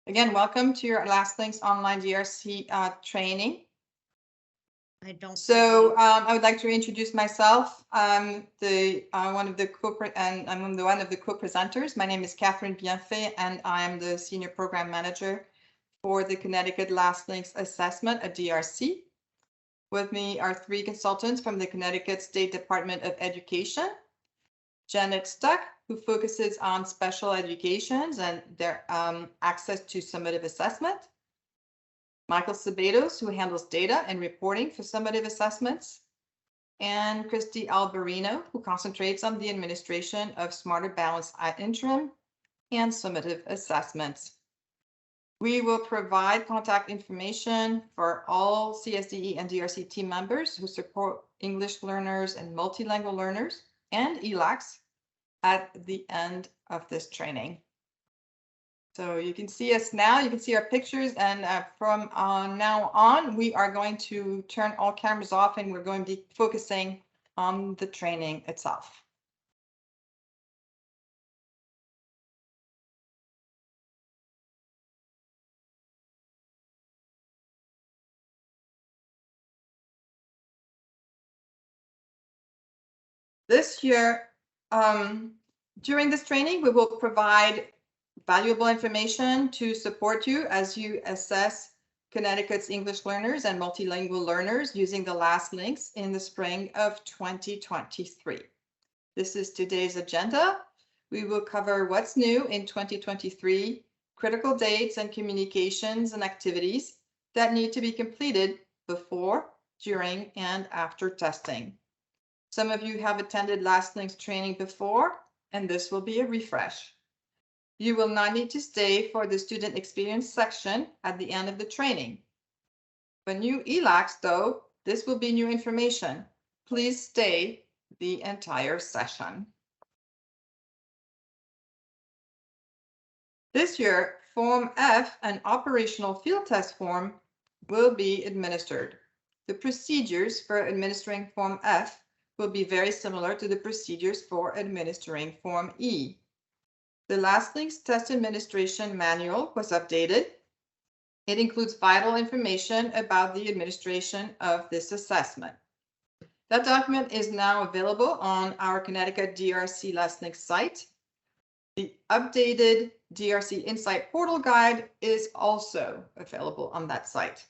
Again, welcome to your Last Links online DRC training. I don't. So I would like to introduce myself. I'm one of the co-presenters. My name is Catherine Bienfait, and I am the Senior Program Manager for the Connecticut Last Links Assessment, a DRC. With me are three consultants from the Connecticut State Department of Education. Janet Stuck, who focuses on special educations and their access to summative assessment. Michael Sabatos, who handles data and reporting for summative assessments. And Christy Alberino, who concentrates on the administration of Smarter Balance at interim and summative assessments. We will provide contact information for all CSDE and DRC team members who support English learners and multilingual learners and ELACs at the end of this training. So you can see us now, you can see our pictures, and from now on, we are going to turn all cameras off and we're going to be focusing on the training itself. This year, during this training, we will provide valuable information to support you as you assess Connecticut's English learners and multilingual learners using the last links in the spring of 2023. This is today's agenda. We will cover what's new in 2023, critical dates and communications and activities that need to be completed before, during, and after testing. Some of you have attended Last Links training before, and this will be a refresh. You will not need to stay for the student experience section at the end of the training. For new ELACs, though, this will be new information. Please stay the entire session. This year, Form F, an operational field test form, will be administered. The procedures for administering Form F will be very similar to the procedures for administering Form E. The Last Links Test Administration Manual was updated. It includes vital information about the administration of this assessment. That document is now available on our Connecticut DRC Last Links site. The updated DRC Insight Portal Guide is also available on that site.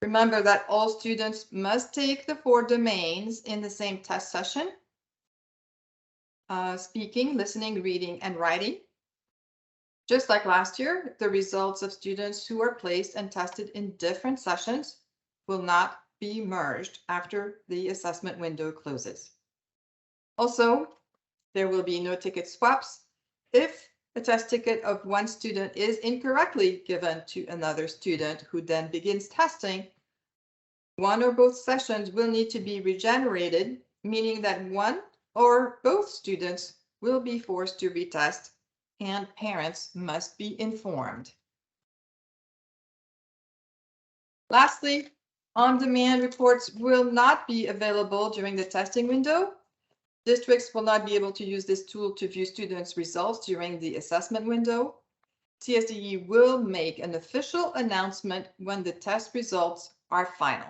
Remember that all students must take the 4 domains in the same test session: speaking, listening, reading, and writing. Just like last year, the results of students who are placed and tested in different sessions will not be merged after the assessment window closes. Also, there will be no ticket swaps if a test ticket of one student is incorrectly given to another student who then begins testing. One or both sessions will need to be regenerated, meaning that one or both students will be forced to retest, and parents must be informed. Lastly, on-demand reports will not be available during the testing window. Districts will not be able to use this tool to view students' results during the assessment window. CSDE will make an official announcement when the test results are final.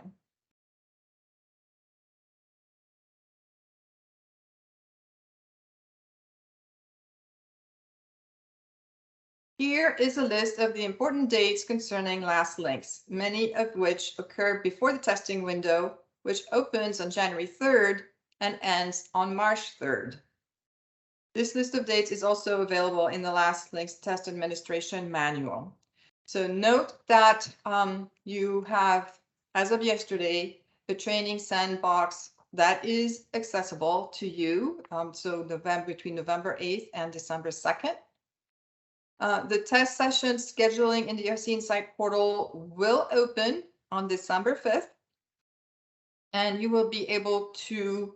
Here is a list of the important dates concerning Last Links, many of which occur before the testing window, which opens on January 3rd and ends on March 3rd. This list of dates is also available in the Last Links Test Administration Manual. So note that you have, as of yesterday, the training sandbox that is accessible to you. So between November 8th and December 2nd. The test session scheduling in the DRC Insight portal will open on December 5th, and you will be able to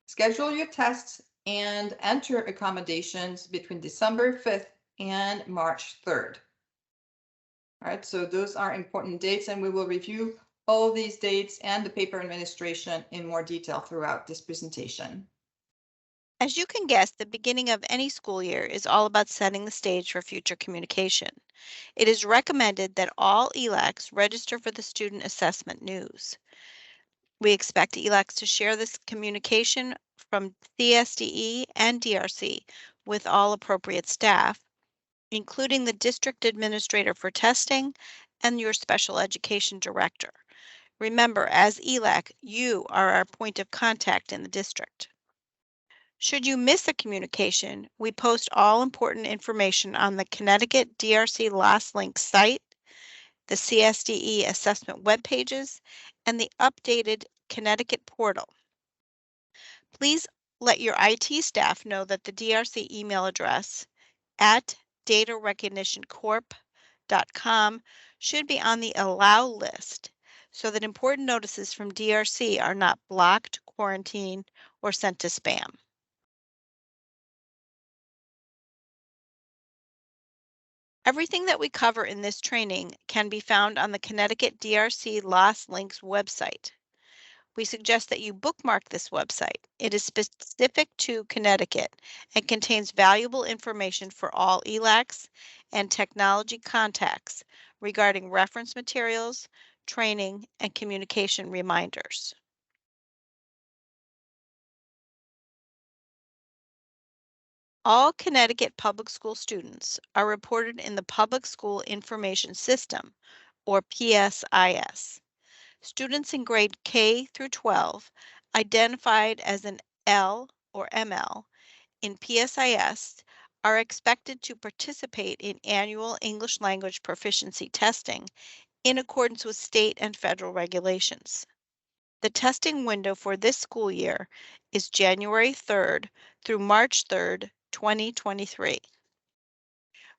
schedule your tests and enter accommodations between December 5th and March 3rd. All right, so those are important dates, and we will review all these dates and the paper administration in more detail throughout this presentation. As you can guess, the beginning of any school year is all about setting the stage for future communication. It is recommended that all ELACs register for the Student Assessment News. We expect ELACs to share this communication from CSDE and DRC with all appropriate staff, including the district administrator for testing and your special education director. Remember, as ELAC, you are our point of contact in the district. Should you miss a communication, we post all important information on the Connecticut DRC Lost Links site, the CSDE assessment web pages, and the updated Connecticut portal. Please let your IT staff know that the DRC email address at datarecognitioncorp.com should be on the allow list so that important notices from DRC are not blocked, quarantined, or sent to spam. Everything that we cover in this training can be found on the Connecticut DRC Lost Links website. We suggest that you bookmark this website. It is specific to Connecticut and contains valuable information for all ELACs and technology contacts regarding reference materials, training, and communication reminders. All Connecticut public school students are reported in the Public School Information System, or PSIS. Students in grade K through 12 identified as an L or ML in PSIS are expected to participate in annual English language proficiency testing in accordance with state and federal regulations. The testing window for this school year is January 3rd through March 3rd, 2023.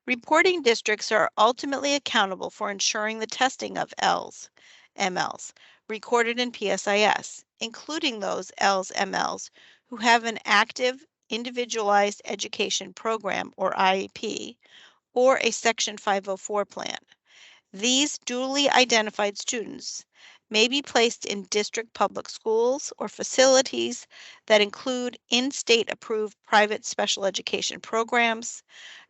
Reporting districts are ultimately accountable for ensuring the testing of Ls, MLs, recorded in PSIS, including those Ls, MLs who have an active Individualized Education Program, or IEP, or a Section 504 plan. These duly identified students may be placed in district public schools or facilities that include in-state approved private special education programs,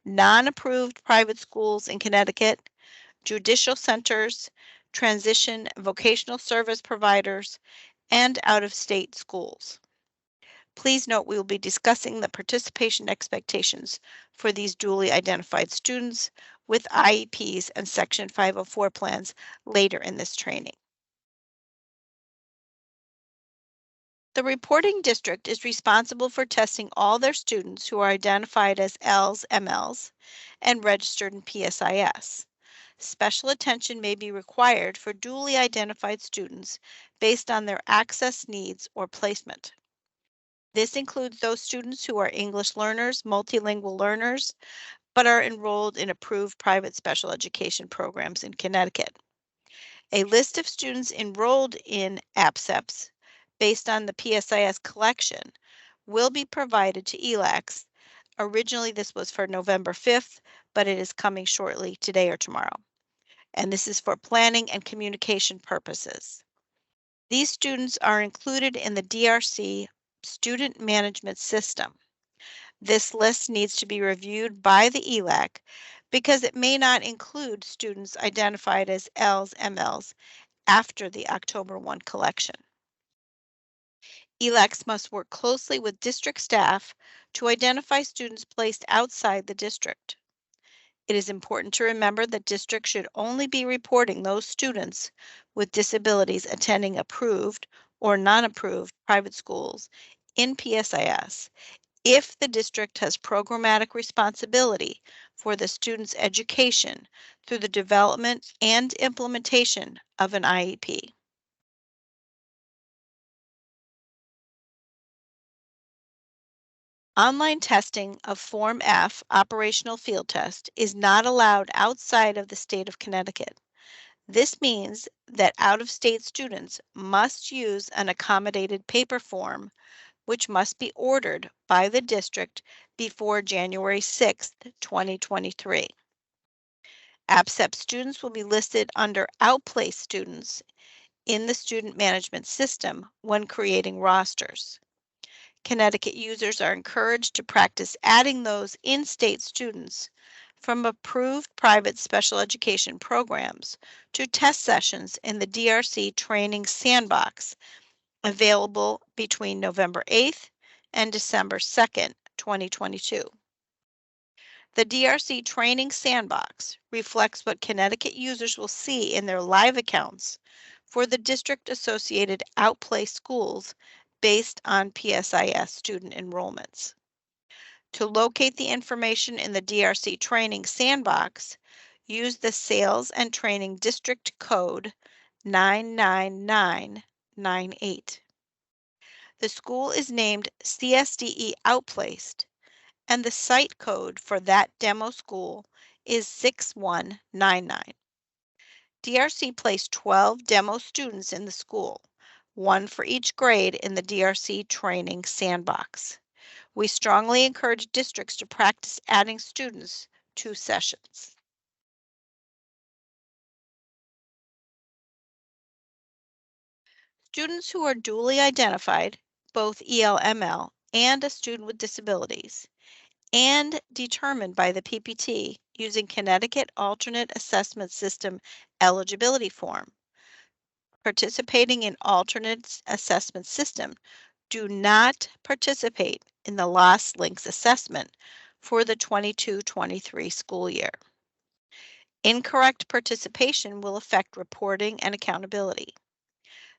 non-approved private schools in Connecticut, judicial centers, transition vocational service providers, and out-of-state schools. Please note we will be discussing the participation expectations for these duly identified students with IEPs and Section 504 plans later in this training. The reporting district is responsible for testing all their students who are identified as Ls, MLs, and registered in PSIS. Special attention may be required for duly identified students based on their access needs or placement. This includes those students who are English learners, multilingual learners, but are enrolled in approved private special education programs in Connecticut. A list of students enrolled in APSEPs based on the PSIS collection will be provided to ELACs. Originally, this was for November 5th, but it is coming shortly today or tomorrow. And this is for planning and communication purposes. These students are included in the DRC Student Management System. This list needs to be reviewed by the ELAC because it may not include students identified as Ls, MLs after the October 1 collection. ELACs must work closely with district staff to identify students placed outside the district. It is important to remember that districts should only be reporting those students with disabilities attending approved or non-approved private schools in PSIS if the district has programmatic responsibility for the student's education through the development and implementation of an IEP. Online testing of Form F operational field test is not allowed outside of the state of Connecticut. This means that out-of-state students must use an accommodated paper form, which must be ordered by the district before January 6th, 2023. APSEP students will be listed under outplaced students in the student management system when creating rosters. Connecticut users are encouraged to practice adding those in-state students from approved private special education programs to test sessions in the DRC Training Sandbox, available between November 8th and December 2nd, 2022. The DRC Training Sandbox reflects what Connecticut users will see in their live accounts for the district-associated outplay schools based on PSIS student enrollments. To locate the information in the DRC Training Sandbox, use the Sales and Training District Code 99998. The school is named CSDE Outplaced, and the site code for that demo school is 6199. DRC placed 12 demo students in the school, one for each grade in the DRC Training Sandbox. We strongly encourage districts to practice adding students to sessions. Students who are duly identified, both ELML and a student with disabilities, and determined by the PPT using Connecticut Alternate Assessment System eligibility form, participating in alternate assessment system do not participate in the Lost Links assessment for the 22-23 school year. Incorrect participation will affect reporting and accountability.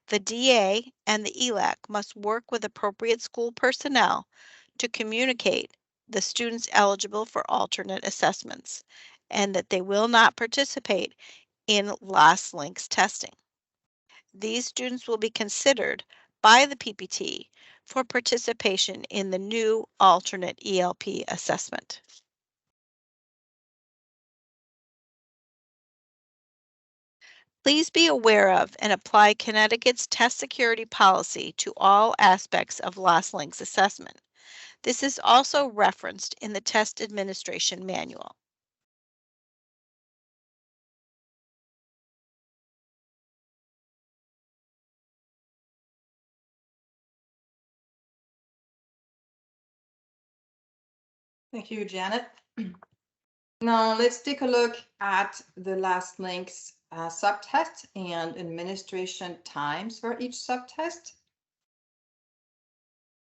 The DA and the ELAC must work with appropriate school personnel to communicate the students eligible for alternate assessments and that they will not participate in Lost Links testing. These students will be considered by the PPT for participation in the new alternate ELP assessment. Please be aware of and apply Connecticut's test security policy to all aspects of Lost Links assessment. This is also referenced in the test administration manual. Thank you, Janet. Now let's take a look at the Lost Links subtest and administration times for each subtest.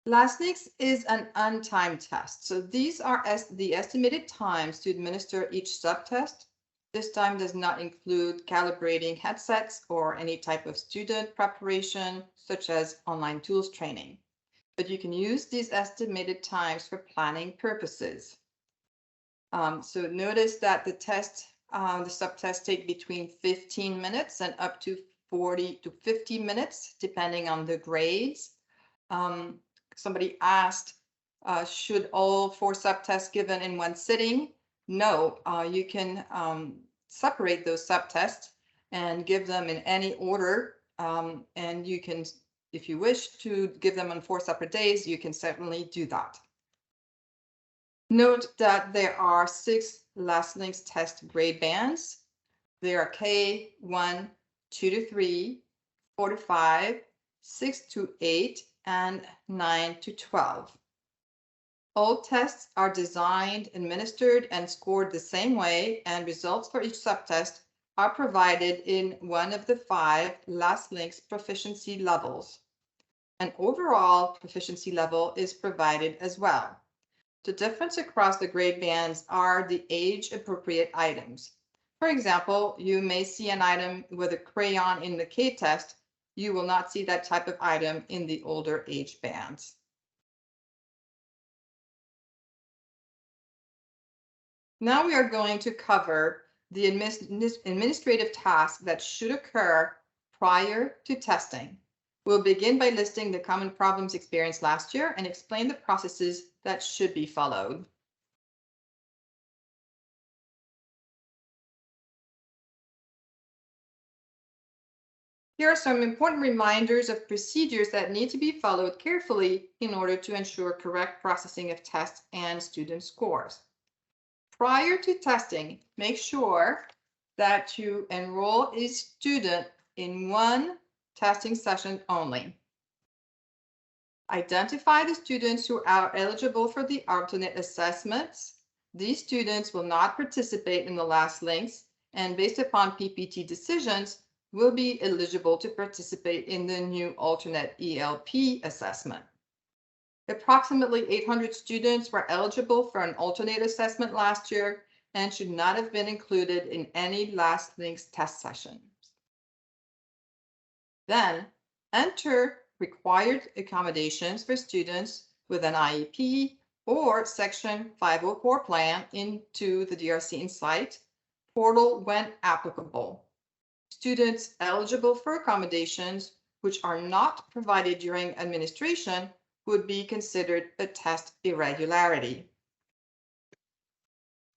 Lost Links is an untimed test. So these are the estimated times to administer each subtest. This time does not include calibrating headsets or any type of student preparation, such as online tools training. But you can use these estimated times for planning purposes. So notice that the subtest take between 15 minutes and up to 40 to 50 minutes, depending on the grades. Somebody asked, should all 4 subtests given in one sitting? No, you can separate those subtests and give them in any order. And you can, if you wish to give them on 4 separate days, you can certainly do that. Note that there are 6 Lost Links test grade bands. There are K1, 2 to 3, 4 to 5, 6 to 8, and 9 to 12. All tests are designed, administered, and scored the same way, and results for each subtest are provided in one of the 5 Lost Links proficiency levels. An overall proficiency level is provided as well. The difference across the grade bands are the age-appropriate items. For example, you may see an item with a crayon in the K test. You will not see that type of item in the older age bands. Now we are going to cover the administrative tasks that should occur prior to testing. We'll begin by listing the common problems experienced last year and explain the processes that should be followed. Here are some important reminders of procedures that need to be followed carefully in order to ensure correct processing of tests and student scores. Prior to testing, make sure that you enroll a student in one testing session only. Identify the students who are eligible for the alternate assessments. These students will not participate in the last links and based upon PPT decisions will be eligible to participate in the new alternate ELP assessment. Approximately 800 students were eligible for an alternate assessment last year and should not have been included in any last links test sessions. Then enter required accommodations for students with an IEP or Section 504 plan into the DRC Insight portal when applicable. Students eligible for accommodations which are not provided during administration would be considered a test irregularity.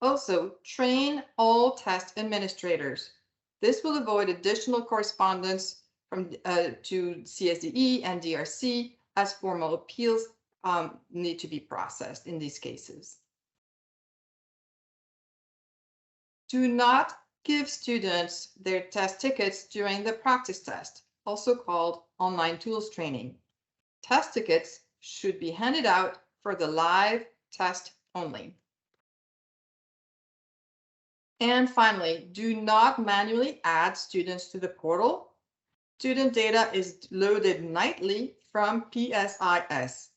Also, train all test administrators. This will avoid additional correspondence from to CSDE and DRC as formal appeals need to be processed in these cases. Do not give students their test tickets during the practice test, also called online tools training. Test tickets should be handed out for the live test only. And finally, do not manually add students to the portal. Student data is loaded nightly from PSIS.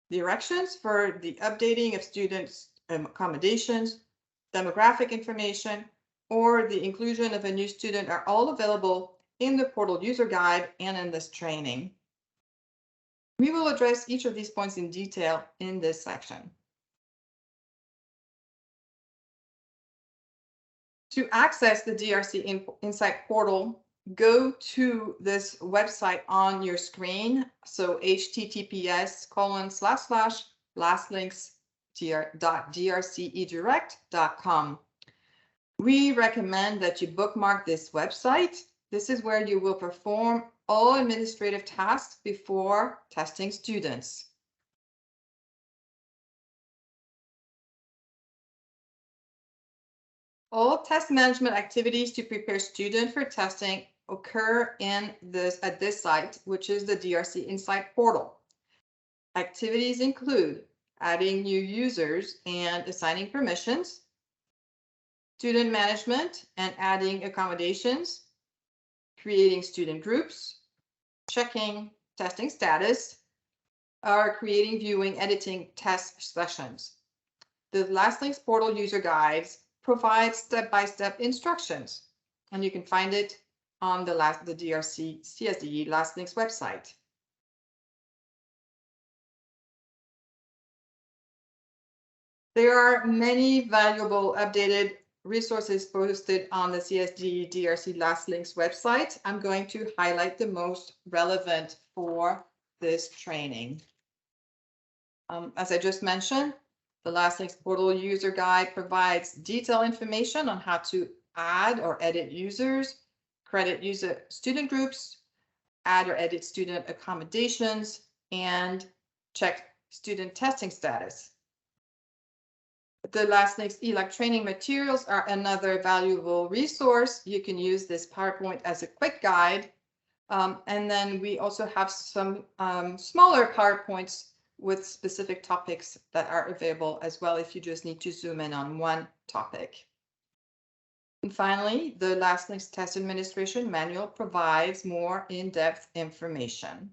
Directions for the updating of students' accommodations, demographic information, or the inclusion of a new student are all available in the portal user guide and in this training. We will address each of these points in detail in this section. To access the DRC Insight portal, go to this website on your screen. So https://lastlinks.drcedirect.com. We recommend that you bookmark this website. This is where you will perform all administrative tasks before testing students. All test management activities to prepare students for testing occur at this site, which is the DRC Insight portal. Activities include adding new users and assigning permissions, student management and adding accommodations, creating student groups, checking testing status, or creating, viewing, editing test sessions. The Last Links portal user guides provide step-by-step instructions, and you can find it on the DRC CSDE Last Links website. There are many valuable updated resources posted on the CSDE DRC Last Links website. I'm going to highlight the most relevant for this training. As I just mentioned, the Last Links portal user guide provides detailed information on how to add or edit users, credit user student groups, add or edit student accommodations, and check student testing status. The Last Links ELAC training materials are another valuable resource. You can use this PowerPoint as a quick guide. And then we also have some smaller PowerPoints with specific topics that are available as well if you just need to zoom in on one topic. And finally, the Last Links Test Administration Manual provides more in-depth information.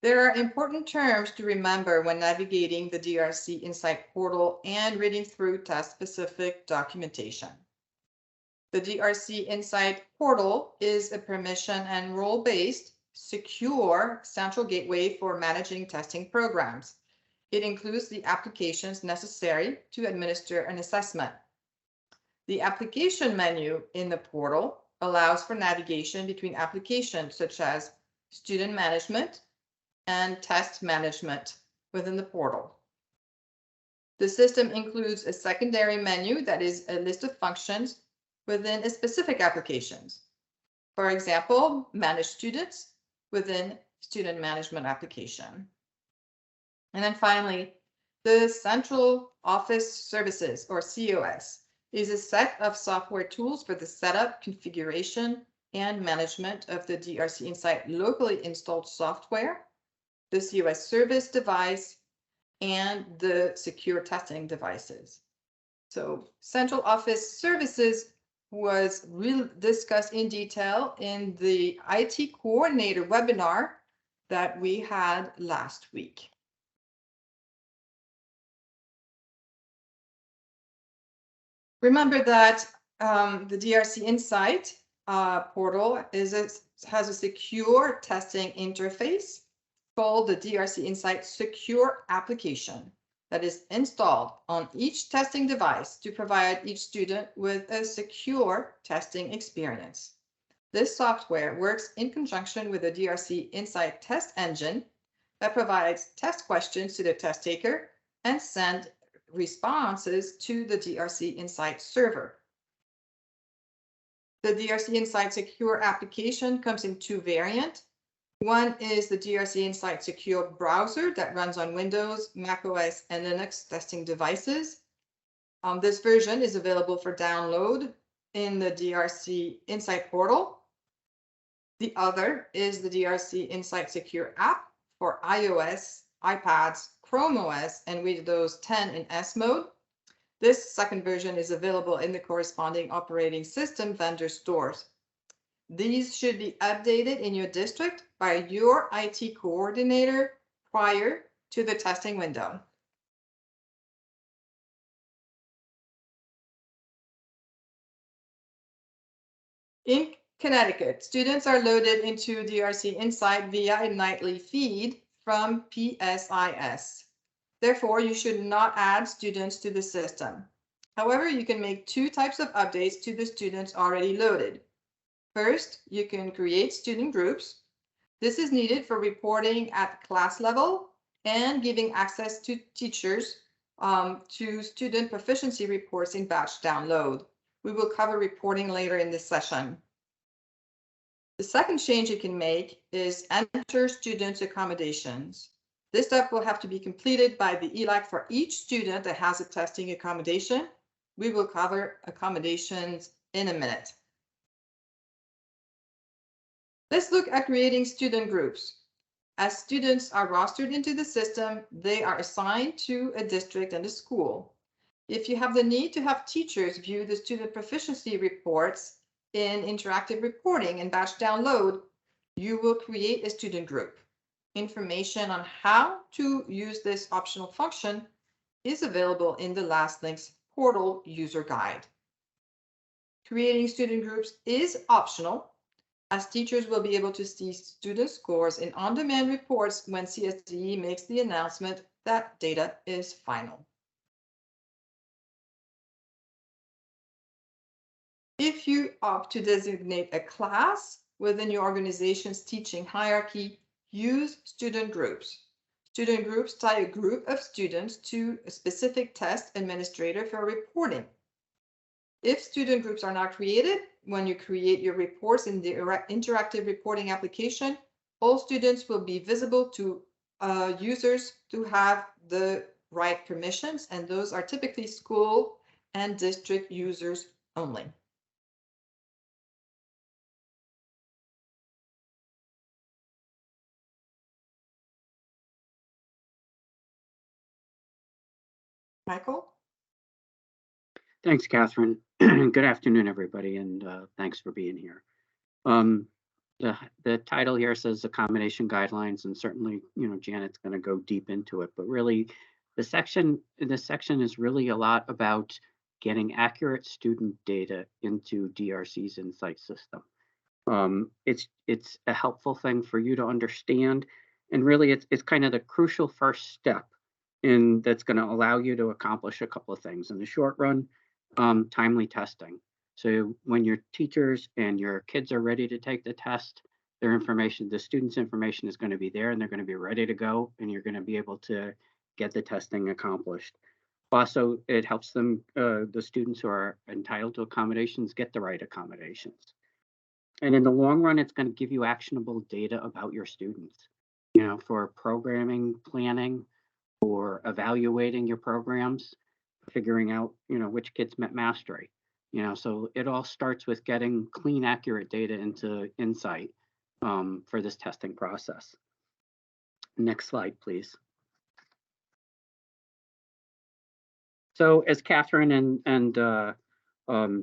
There are important terms to remember when navigating the DRC Insight portal and reading through test-specific documentation. The DRC Insight portal is a permission and role-based, secure central gateway for managing testing programs. It includes the applications necessary to administer an assessment. The application menu in the portal allows for navigation between applications such as student management and test management within the portal. The system includes a secondary menu that is a list of functions within a specific applications. For example, manage students within student management application. And then finally, the Central Office Services, or COS. is a set of software tools for the setup, configuration, and management of the DRC Insight locally installed software, the COS service device, and the secure testing devices. So central office services was discussed in detail in the IT coordinator webinar that we had last week. Remember that the DRC Insight portal has a secure testing interface called the DRC Insight Secure Application that is installed on each testing device to provide each student with a secure testing experience. This software works in conjunction with the DRC Insight test engine that provides test questions to the test taker and send responses to the DRC Insight server. The DRC Insight Secure application comes in two variants. One is the DRC Insight Secure browser that runs on Windows, macOS, and Linux testing devices. This version is available for download in the DRC Insight portal. The other is the DRC Insight Secure app for iOS, iPads, Chrome OS, and Windows 10 in S mode. This second version is available in the corresponding operating system vendor stores. These should be updated in your district by your IT coordinator prior to the testing window. In Connecticut, students are loaded into DRC Insight via a nightly feed from PSIS. Therefore, you should not add students to the system. However, you can make two types of updates to the students already loaded. First, you can create student groups. This is needed for reporting at class level and giving access to teachers to student proficiency reports in batch download. We will cover reporting later in this session. The second change you can make is enter students' accommodations. This step will have to be completed by the ELAC for each student that has a testing accommodation. We will cover accommodations in a minute. Let's look at creating student groups. As students are rostered into the system, they are assigned to a district and a school. If you have the need to have teachers view the student proficiency reports in interactive reporting and batch download, you will create a student group. Information on how to use this optional function is available in the LastLinks portal user guide. Creating student groups is optional, as teachers will be able to see student scores in on-demand reports when CSDE makes the announcement that data is final. If you opt to designate a class within your organization's teaching hierarchy, use student groups. Student groups tie a group of students to a specific test administrator for reporting. If student groups are not created, when you create your reports in the interactive reporting application, all students will be visible to users who have the right permissions, and those are typically school and district users only. Michael? Thanks, Catherine. Good afternoon, everybody, and thanks for being here. The title here says accommodation guidelines, and certainly, Janet's going to go deep into it. But really, this section is really a lot about getting accurate student data into DRC's Insight system. It's a helpful thing for you to understand, and really, it's kind of the crucial first step that's going to allow you to accomplish a couple of things in the short run. Timely testing. So when your teachers and your kids are ready to take the test, the student's information is going to be there, and they're going to be ready to go, and you're going to be able to get the testing accomplished. Also, it helps them, the students who are entitled to accommodations, get the right accommodations. And in the long run, it's going to give you actionable data about your students, for programming, planning, or evaluating your programs. figuring out, which kids met mastery. So it all starts with getting clean, accurate data into Insight for this testing process. Next slide, please. So as Catherine and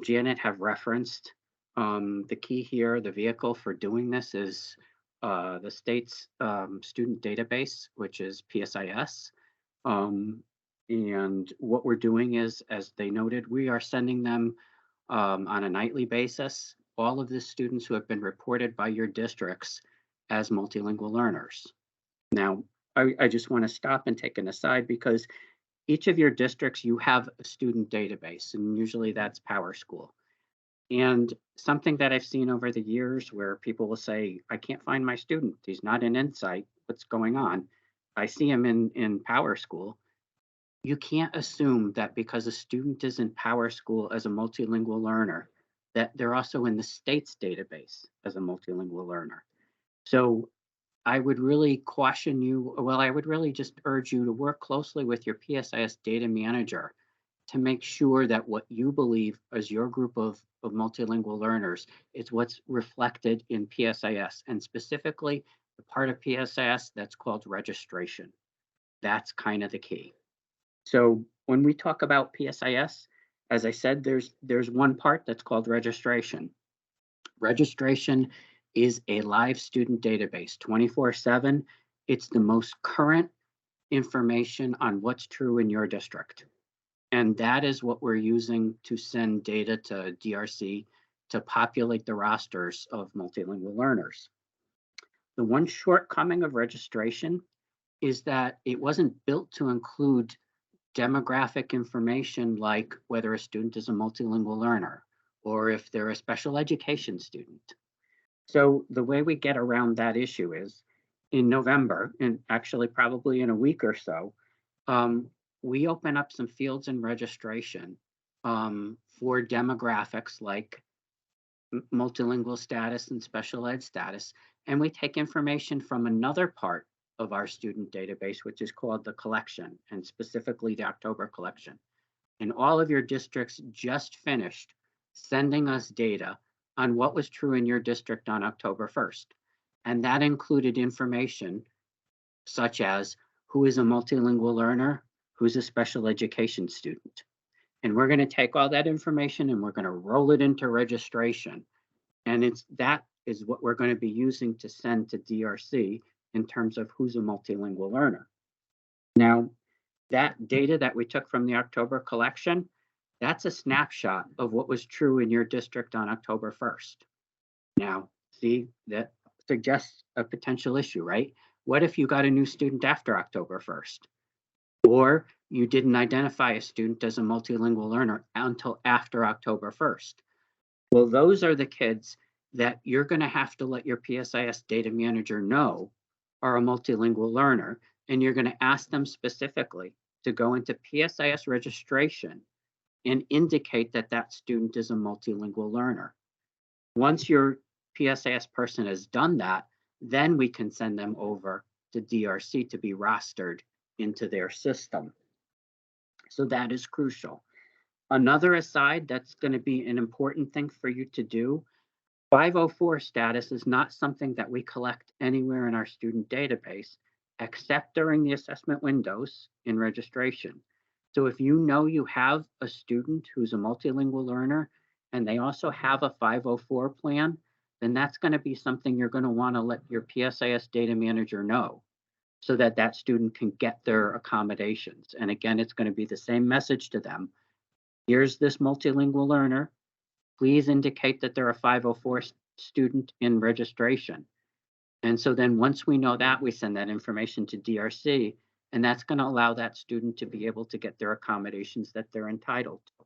Janet have referenced, the key here, the vehicle for doing this is the state's student database, which is PSIS. And what we're doing is, as they noted, we are sending them on a nightly basis all of the students who have been reported by your districts as multilingual learners. Now, I just want to stop and take an aside, because each of your districts, you have a student database, and usually that's PowerSchool. And something that I've seen over the years where people will say, I can't find my student. He's not in Insight. What's going on? I see him in PowerSchool. You can't assume that because a student is in PowerSchool as a multilingual learner, that they're also in the state's database as a multilingual learner. So I would really caution you, well, I would really just urge you to work closely with your PSIS data manager to make sure that what you believe as your group of multilingual learners is what's reflected in PSIS, and specifically the part of PSIS that's called registration. That's kind of the key. So when we talk about PSIS, as I said, there's one part that's called registration. Registration is a live student database, 24/7. It's the most current information on what's true in your district. And that is what we're using to send data to DRC to populate the rosters of multilingual learners. The one shortcoming of registration is that it wasn't built to include demographic information like whether a student is a multilingual learner or if they're a special education student. So the way we get around that issue is in November, and actually probably in a week or so, we open up some fields in registration for demographics like multilingual status and special ed status. And we take information from another part of our student database, which is called the collection, and specifically the October collection. And all of your districts just finished sending us data on what was true in your district on October 1st. And that included information such as who is a multilingual learner, who's a special education student. And we're going to take all that information and we're going to roll it into registration. And that is what we're going to be using to send to DRC in terms of who's a multilingual learner. Now, that data that we took from the October collection, that's a snapshot of what was true in your district on October 1st. Now, see, that suggests a potential issue, right? What if you got a new student after October 1st? Or you didn't identify a student as a multilingual learner until after October 1st? Well, those are the kids that you're going to have to let your PSIS data manager know are a multilingual learner, and you're going to ask them specifically to go into PSIS registration and indicate that that student is a multilingual learner. Once your PSIS person has done that, then we can send them over to DRC to be rostered into their system. So that is crucial. Another aside that's going to be an important thing for you to do, 504 status is not something that we collect anywhere in our student database, except during the assessment windows in registration. So if you know you have a student who's a multilingual learner and they also have a 504 plan, then that's going to be something you're going to want to let your PSIS data manager know so that that student can get their accommodations. And again, it's going to be the same message to them. Here's this multilingual learner. Please indicate that they're a 504 student in registration. And so then once we know that, we send that information to DRC, and that's going to allow that student to be able to get their accommodations that they're entitled to.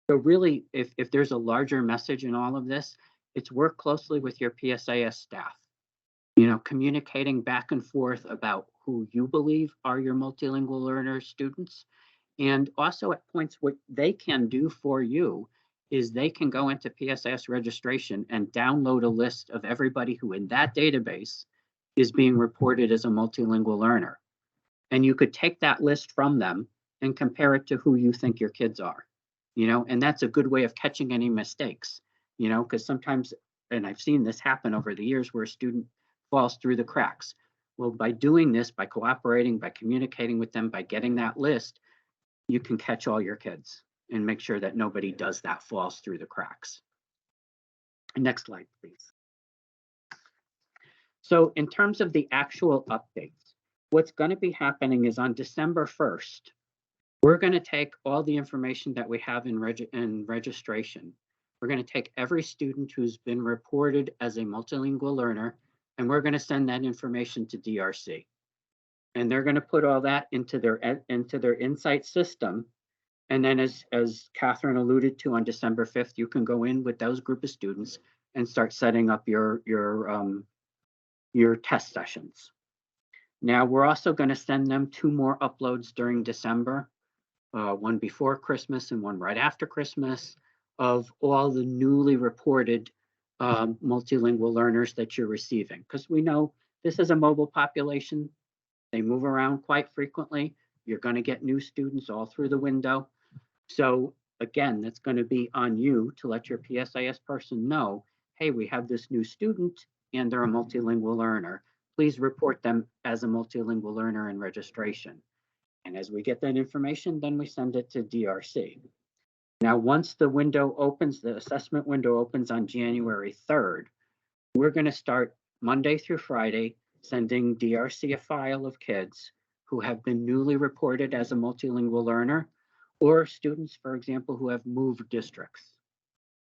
So really, if there's a larger message in all of this, it's work closely with your PSIS staff. Communicating back and forth about who you believe are your multilingual learner students. And also at points what they can do for you is they can go into PSIS registration and download a list of everybody who in that database is being reported as a multilingual learner. And you could take that list from them and compare it to who you think your kids are, and that's a good way of catching any mistakes, because sometimes, and I've seen this happen over the years where a student falls through the cracks. Well, by doing this, by cooperating, by communicating with them, by getting that list, you can catch all your kids and make sure that nobody does that, falls through the cracks. Next slide, please. So in terms of the actual updates, what's going to be happening is on December 1st, we're going to take all the information that we have in registration. We're going to take every student who's been reported as a multilingual learner, and we're going to send that information to DRC. And they're going to put all that into their insight system. And then as Catherine alluded to, on December 5th, you can go in with those group of students and start setting up your test sessions. Now, we're also going to send them 2 more uploads during December, one before Christmas and one right after Christmas, of all the newly reported multilingual learners that you're receiving. Because we know this is a mobile population. They move around quite frequently. You're going to get new students all through the window. So again, that's going to be on you to let your PSIS person know, hey, we have this new student and they're a multilingual learner. Please report them as a multilingual learner in registration. And as we get that information, then we send it to DRC. Now, once the window opens, the assessment window opens on January 3rd, we're going to start Monday through Friday sending DRC a file of kids who have been newly reported as a multilingual learner, or students, for example, who have moved districts.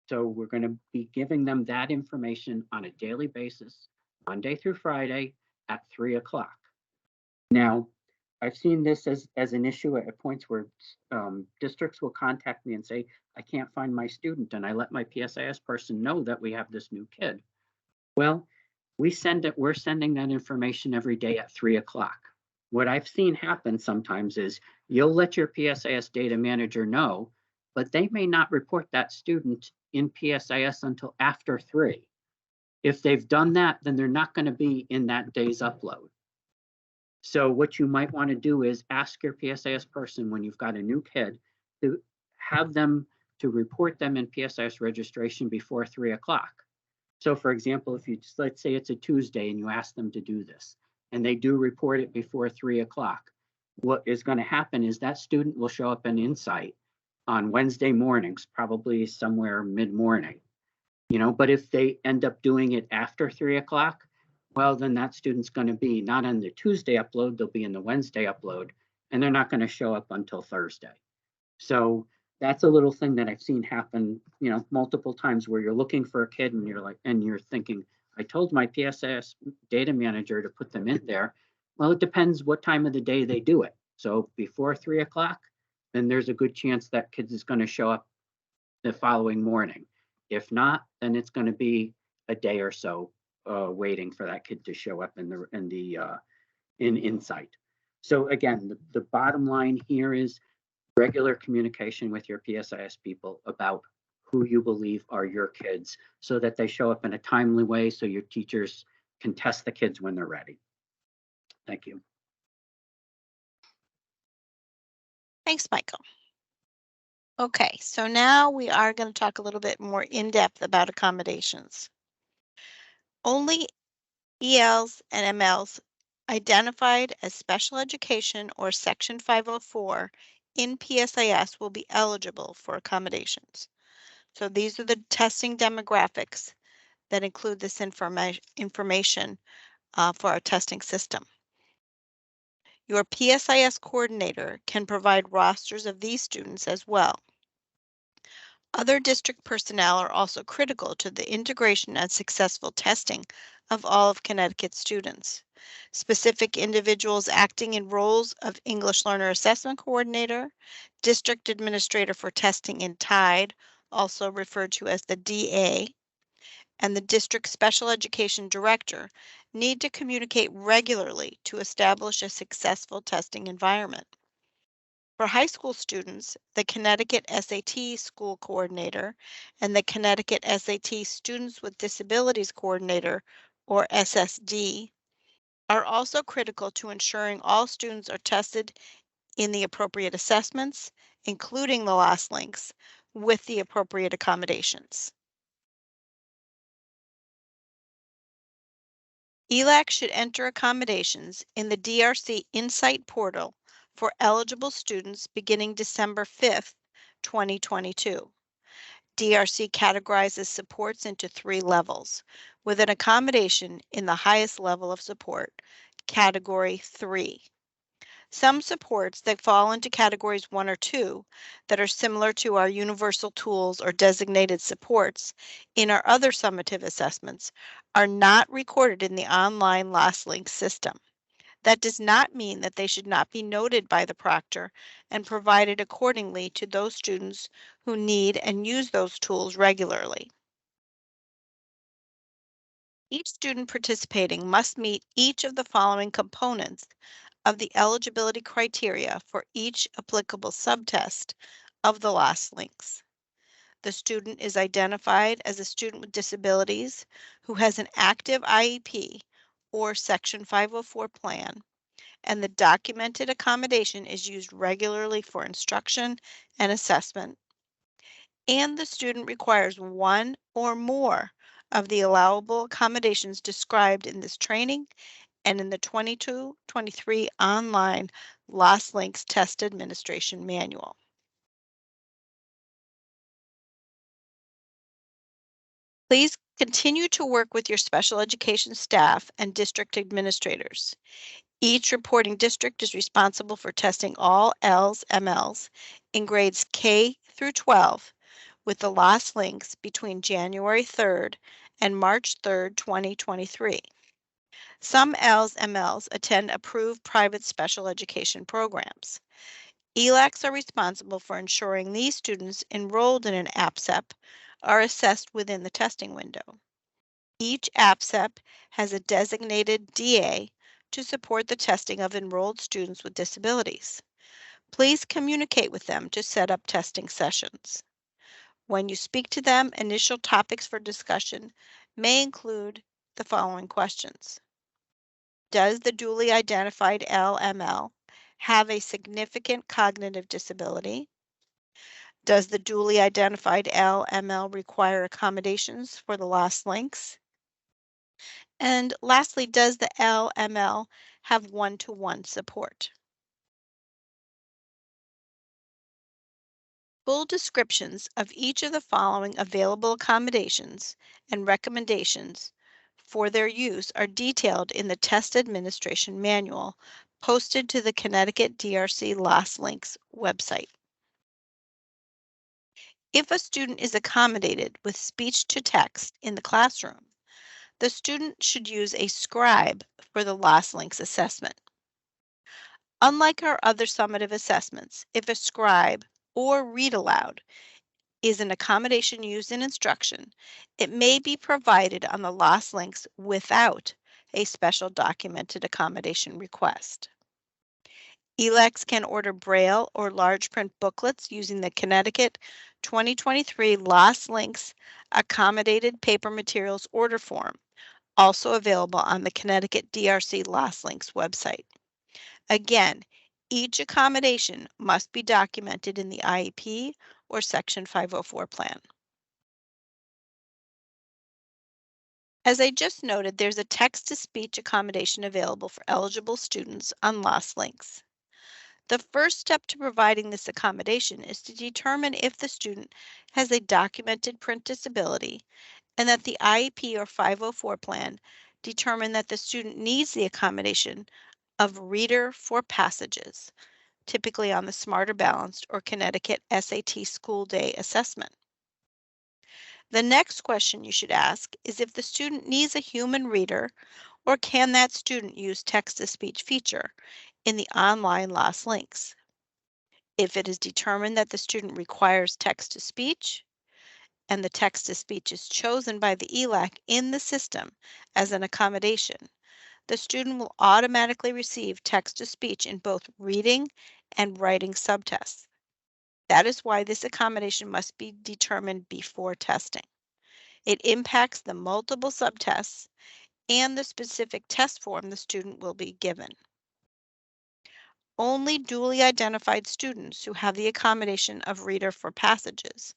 So we're going to be giving them that information on a daily basis, Monday through Friday at 3 o'clock. Now, I've seen this as an issue at points where districts will contact me and say, I can't find my student, and I let my PSIS person know that we have this new kid. Well, we're sending that information every day at 3 o'clock. What I've seen happen sometimes is you'll let your PSIS data manager know, but they may not report that student in PSIS until after 3. If they've done that, then they're not going to be in that day's upload. So what you might want to do is ask your PSIS person when you've got a new kid to have them to report them in PSIS registration before 3 o'clock. So for example, if let's say it's a Tuesday and you ask them to do this, and they do report it before 3 o'clock, what is going to happen is that student will show up in Insight on Wednesday mornings, probably somewhere mid-morning, but if they end up doing it after 3 o'clock, well, then that student's going to be not on the Tuesday upload, they'll be in the Wednesday upload, and they're not going to show up until Thursday. So that's a little thing that I've seen happen, multiple times, where you're looking for a kid and you're thinking, I told my PSIS data manager to put them in there. Well, it depends what time of the day they do it. So before 3 o'clock, then there's a good chance that kid is going to show up the following morning. If not, then it's going to be a day or so waiting for that kid to show up in Insight. So again, the bottom line here is regular communication with your PSIS people about who you believe are your kids, so that they show up in a timely way so your teachers can test the kids when they're ready. Thank you. Thanks, Michael. Okay, so now we are going to talk a little bit more in depth about accommodations. Only ELs and MLs identified as special education or Section 504 in PSIS will be eligible for accommodations. So these are the testing demographics that include this information for our testing system. Your PSIS coordinator can provide rosters of these students as well. Other district personnel are also critical to the integration and successful testing of all of Connecticut's students. Specific individuals acting in roles of English Learner Assessment Coordinator, District Administrator for Testing in TIDE, also referred to as the DA, and the District Special Education Director need to communicate regularly to establish a successful testing environment. For high school students, the Connecticut SAT School Coordinator and the Connecticut SAT Students with Disabilities Coordinator, or SSD, are also critical to ensuring all students are tested in the appropriate assessments, including the lost links, with the appropriate accommodations. ELAC should enter accommodations in the DRC Insight portal for eligible students beginning December 5th, 2022. DRC categorizes supports into 3 levels, with an accommodation in the highest level of support, Category 3. Some supports that fall into Categories 1 or 2 that are similar to our universal tools or designated supports in our other summative assessments are not recorded in the online Lost Links system. That does not mean that they should not be noted by the proctor and provided accordingly to those students who need and use those tools regularly. Each student participating must meet each of the following components of the eligibility criteria for each applicable subtest of the Lost Links. The student is identified as a student with disabilities who has an active IEP or Section 504 plan, and the documented accommodation is used regularly for instruction and assessment, and the student requires one or more of the allowable accommodations described in this training and in the 22-23 online Lost Links Test Administration Manual. Please continue to work with your special education staff and district administrators. Each reporting district is responsible for testing all Ls, MLs in grades K through 12 with the Lost Links between January 3rd and March 3rd, 2023. Some Ls, MLs attend approved private special education programs. ELACs are responsible for ensuring these students enrolled in an APSEP are assessed within the testing window. Each APSEP has a designated DA to support the testing of enrolled students with disabilities. Please communicate with them to set up testing sessions. When you speak to them, initial topics for discussion may include the following questions. Does the duly identified LML have a significant cognitive disability? Does the duly identified LML require accommodations for the lost links? And lastly, does the LML have one-to-one support? Full descriptions of each of the following available accommodations and recommendations for their use are detailed in the Test Administration Manual posted to the Connecticut DRC Lost Links website. If a student is accommodated with speech to text in the classroom, the student should use a scribe for the Lost Links assessment. Unlike our other summative assessments, if a scribe or read aloud is an accommodation used in instruction, it may be provided on the Lost Links without a special documented accommodation request. ELACs can order Braille or large print booklets using the Connecticut 2023 Lost Links Accommodated Paper Materials Order Form, also available on the Connecticut DRC Lost Links website. Again, each accommodation must be documented in the IEP or Section 504 plan. As I just noted, there's a text-to-speech accommodation available for eligible students on Lost Links. The first step to providing this accommodation is to determine if the student has a documented print disability and that the IEP or 504 plan determine that the student needs the accommodation of Reader for Passages, typically on the Smarter Balanced or Connecticut SAT School Day Assessment. The next question you should ask is if the student needs a human reader or can that student use text-to-speech feature in the online Lost Links. If it is determined that the student requires text-to-speech and the text-to-speech is chosen by the ELAC in the system as an accommodation, the student will automatically receive text-to-speech in both reading and writing subtests. That is why this accommodation must be determined before testing. It impacts the multiple subtests and the specific test form the student will be given. Only duly identified students who have the accommodation of reader for passages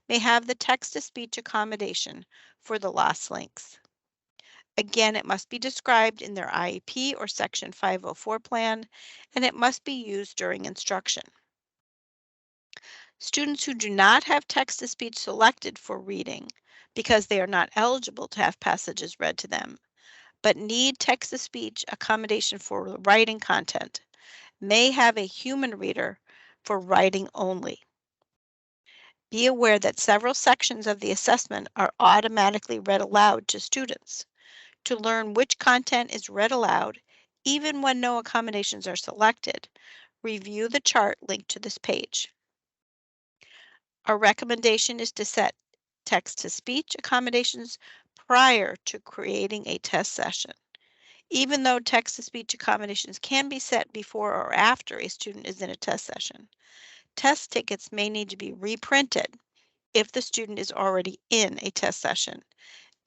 may have the text-to-speech accommodation for the lost links. Again, it must be described in their IEP or Section 504 plan, and it must be used during instruction. Students who do not have text-to-speech selected for reading because they are not eligible to have passages read to them, but need text-to-speech accommodation for writing content, may have a human reader for writing only. Be aware that several sections of the assessment are automatically read aloud to students. To learn which content is read aloud, even when no accommodations are selected, review the chart linked to this page. Our recommendation is to set text-to-speech accommodations prior to creating a test session. Even though text-to-speech accommodations can be set before or after a student is in a test session, test tickets may need to be reprinted if the student is already in a test session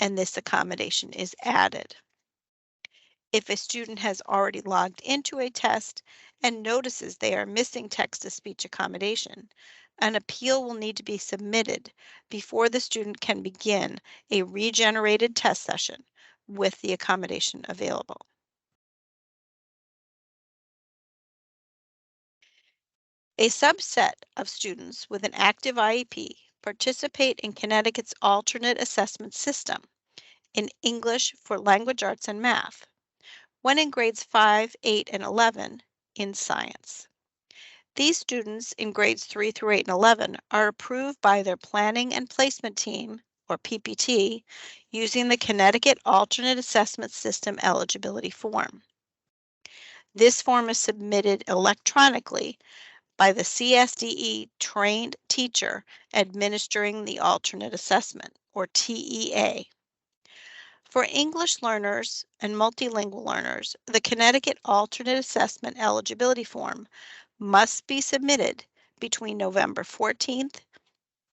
and this accommodation is added. If a student has already logged into a test and notices they are missing text-to-speech accommodation, an appeal will need to be submitted before the student can begin a regenerated test session with the accommodation available. A subset of students with an active IEP participate in Connecticut's alternate assessment system in English for language arts and math, when in grades 5, 8, and 11 in science. These students in grades 3 through 8 and 11 are approved by their planning and placement team, or PPT, using the Connecticut Alternate Assessment System eligibility form. This form is submitted electronically by the CSDE trained teacher administering the alternate assessment, or TEA. For English learners and multilingual learners, the Connecticut Alternate Assessment eligibility form must be submitted between November 14th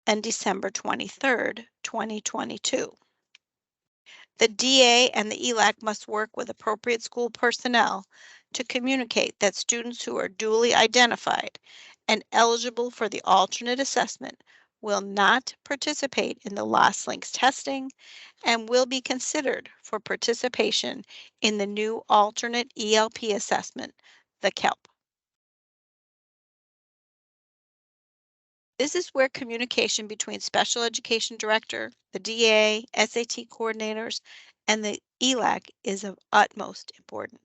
and December 23rd, 2022. The DA and the ELAC must work with appropriate school personnel to communicate that students who are duly identified and eligible for the alternate assessment will not participate in the Lost Links testing and will be considered for participation in the new alternate ELP assessment, the KELP. This is where communication between special education director, the DA, SAT coordinators, and the ELAC is of utmost importance.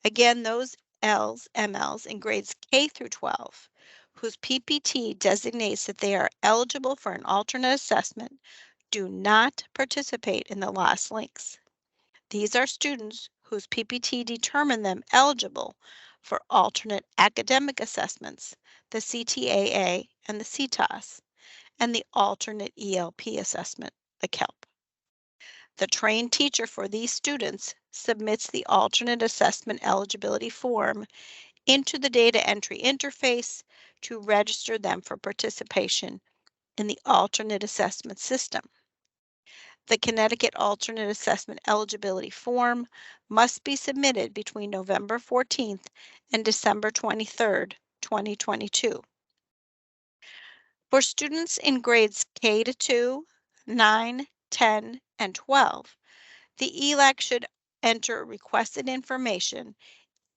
Again, those MLs in grades K through 12, whose PPT designates that they are eligible for an alternate assessment, do not participate in the Lost Links. These are students whose PPT determined them eligible for alternate academic assessments, the CTAA and the CTAS, and the alternate ELP assessment, the KELP. The trained teacher for these students submits the alternate assessment eligibility form into the data entry interface to register them for participation in the alternate assessment system. The Connecticut Alternate Assessment Eligibility Form must be submitted between November 14th and December 23rd, 2022. For students in grades K to 2, 9, 10, and 12, the ELAC should enter requested information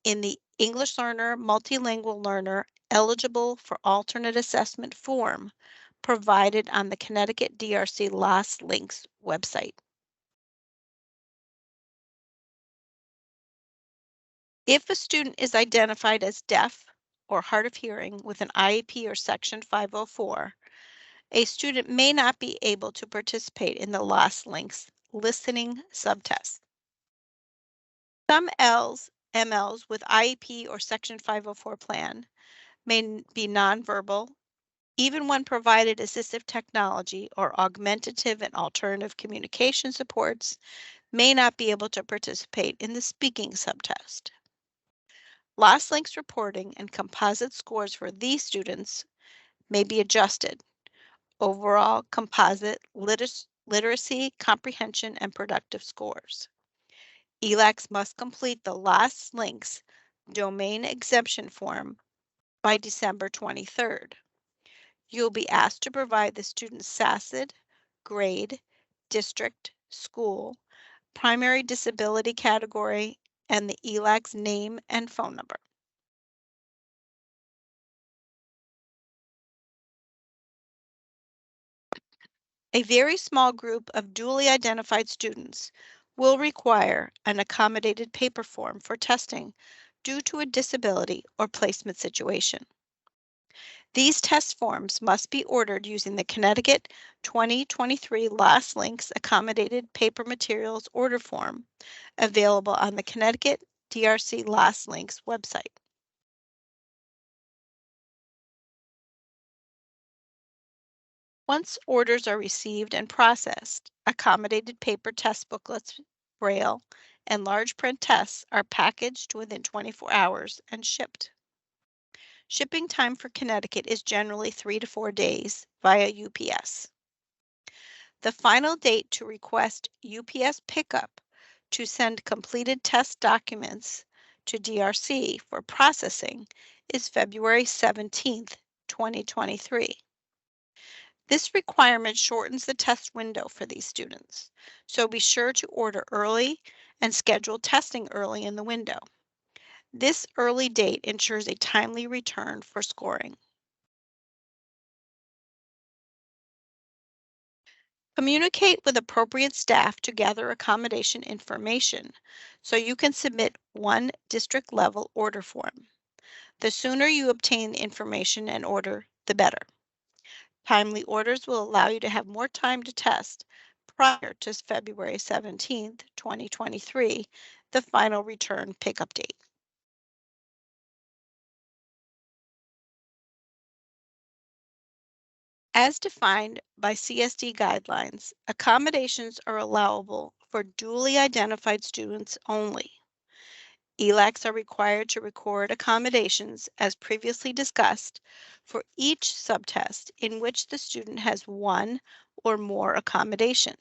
in the English Learner, Multilingual Learner Eligible for Alternate Assessment form provided on the Connecticut DRC Lost Links website. If a student is identified as deaf or hard of hearing with an IEP or Section 504, a student may not be able to participate in the Lost Links listening subtest. Some MLs with IEP or Section 504 plan may be nonverbal, even when provided assistive technology or augmentative and alternative communication supports, may not be able to participate in the speaking subtest. Lost Links reporting and composite scores for these students may be adjusted. Overall composite literacy, comprehension, and productive scores. ELACs must complete the Lost Links domain exemption form by December 23rd. You'll be asked to provide the student's SACID, grade, district, school, primary disability category, and the ELAC's name and phone number. A very small group of duly identified students will require an accommodated paper form for testing due to a disability or placement situation. These test forms must be ordered using the Connecticut 2023 Last Links Accommodated Paper Materials Order Form available on the Connecticut DRC Last Links website. Once orders are received and processed, accommodated paper test booklets, Braille, and large print tests are packaged within 24 hours and shipped. Shipping time for Connecticut is generally 3 to 4 days via UPS. The final date to request UPS pickup to send completed test documents to DRC for processing is February 17th, 2023. This requirement shortens the test window for these students, so be sure to order early and schedule testing early in the window. This early date ensures a timely return for scoring. Communicate with appropriate staff to gather accommodation information so you can submit one district level order form. The sooner you obtain the information and order, the better. Timely orders will allow you to have more time to test prior to February 17th, 2023, the final return pickup date. As defined by CSD guidelines, accommodations are allowable for duly identified students only. ELACs are required to record accommodations, as previously discussed, for each subtest in which the student has one or more accommodation.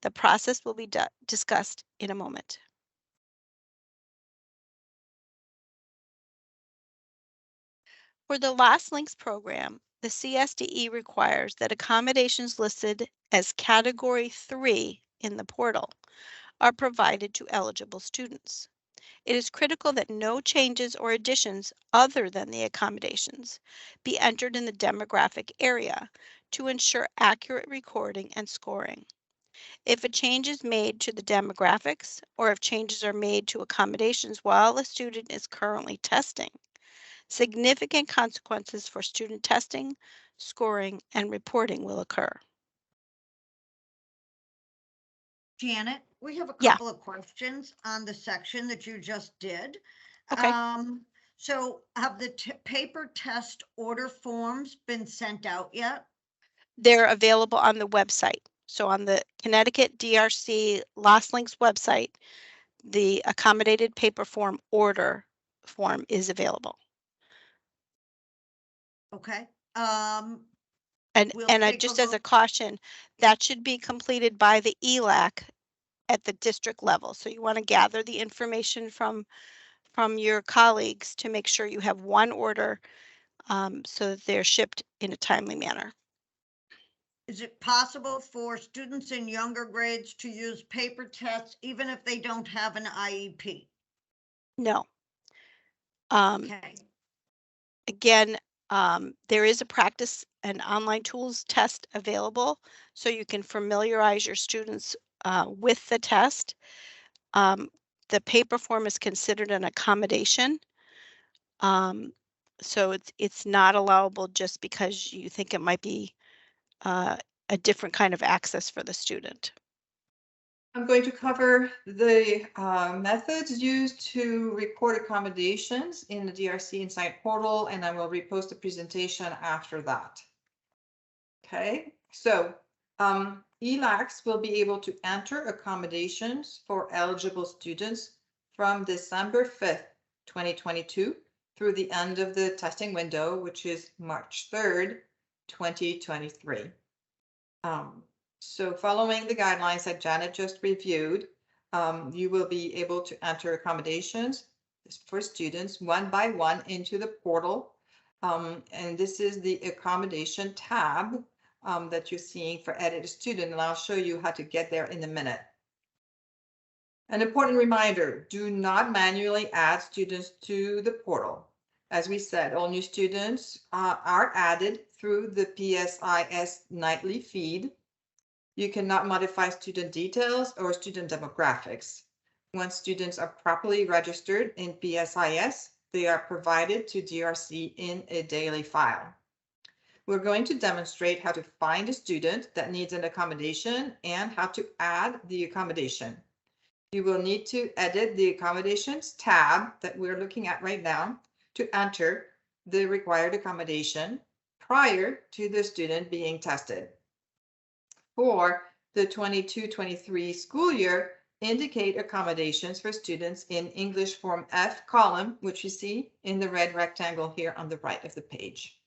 The process will be discussed in a moment. For the Last Links program, the CSDE requires that accommodations listed as Category 3 in the portal are provided to eligible students. It is critical that no changes or additions other than the accommodations be entered in the demographic area to ensure accurate recording and scoring. If a change is made to the demographics or if changes are made to accommodations while a student is currently testing, significant consequences for student testing, scoring, and reporting will occur. Janet, we have a Yeah. couple of questions on the section that you just did. Okay. So have the paper test order forms been sent out yet? They're available on the website. So on the Connecticut DRC Lost Links website, the accommodated paper form order form is available. Okay. And, We'll and take a just as a look. caution, that should be completed by the ELAC at the district level. So you want to gather the information from your colleagues to make sure you have one order so that they're shipped in a timely manner. Is it possible for students in younger grades to use paper tests even if they don't have an IEP? No. Okay. Again, there is a practice and online tools test available, so you can familiarize your students with the test. The paper form is considered an accommodation, so it's not allowable just because you think it might be a different kind of access for the student. I'm going to cover the methods used to record accommodations in the DRC Insight portal, and I will repost the presentation after that. Okay, so ELACs will be able to enter accommodations for eligible students from December 5th, 2022 through the end of the testing window, which is March 3rd, 2023. So following the guidelines that Janet just reviewed, you will be able to enter accommodations for students one by one into the portal. And this is the accommodation tab that you're seeing for edit a student, and I'll show you how to get there in a minute. An important reminder, do not manually add students to the portal. As we said, all new students are added through the PSIS nightly feed. You cannot modify student details or student demographics. Once students are properly registered in PSIS, they are provided to DRC in a daily file. We're going to demonstrate how to find a student that needs an accommodation and how to add the accommodation. You will need to edit the accommodations tab that we're looking at right now to enter the required accommodation prior to the student being tested. For the 22-23 school year, indicate accommodations for students in English Form F column, which you see in the red rectangle here on the right of the page.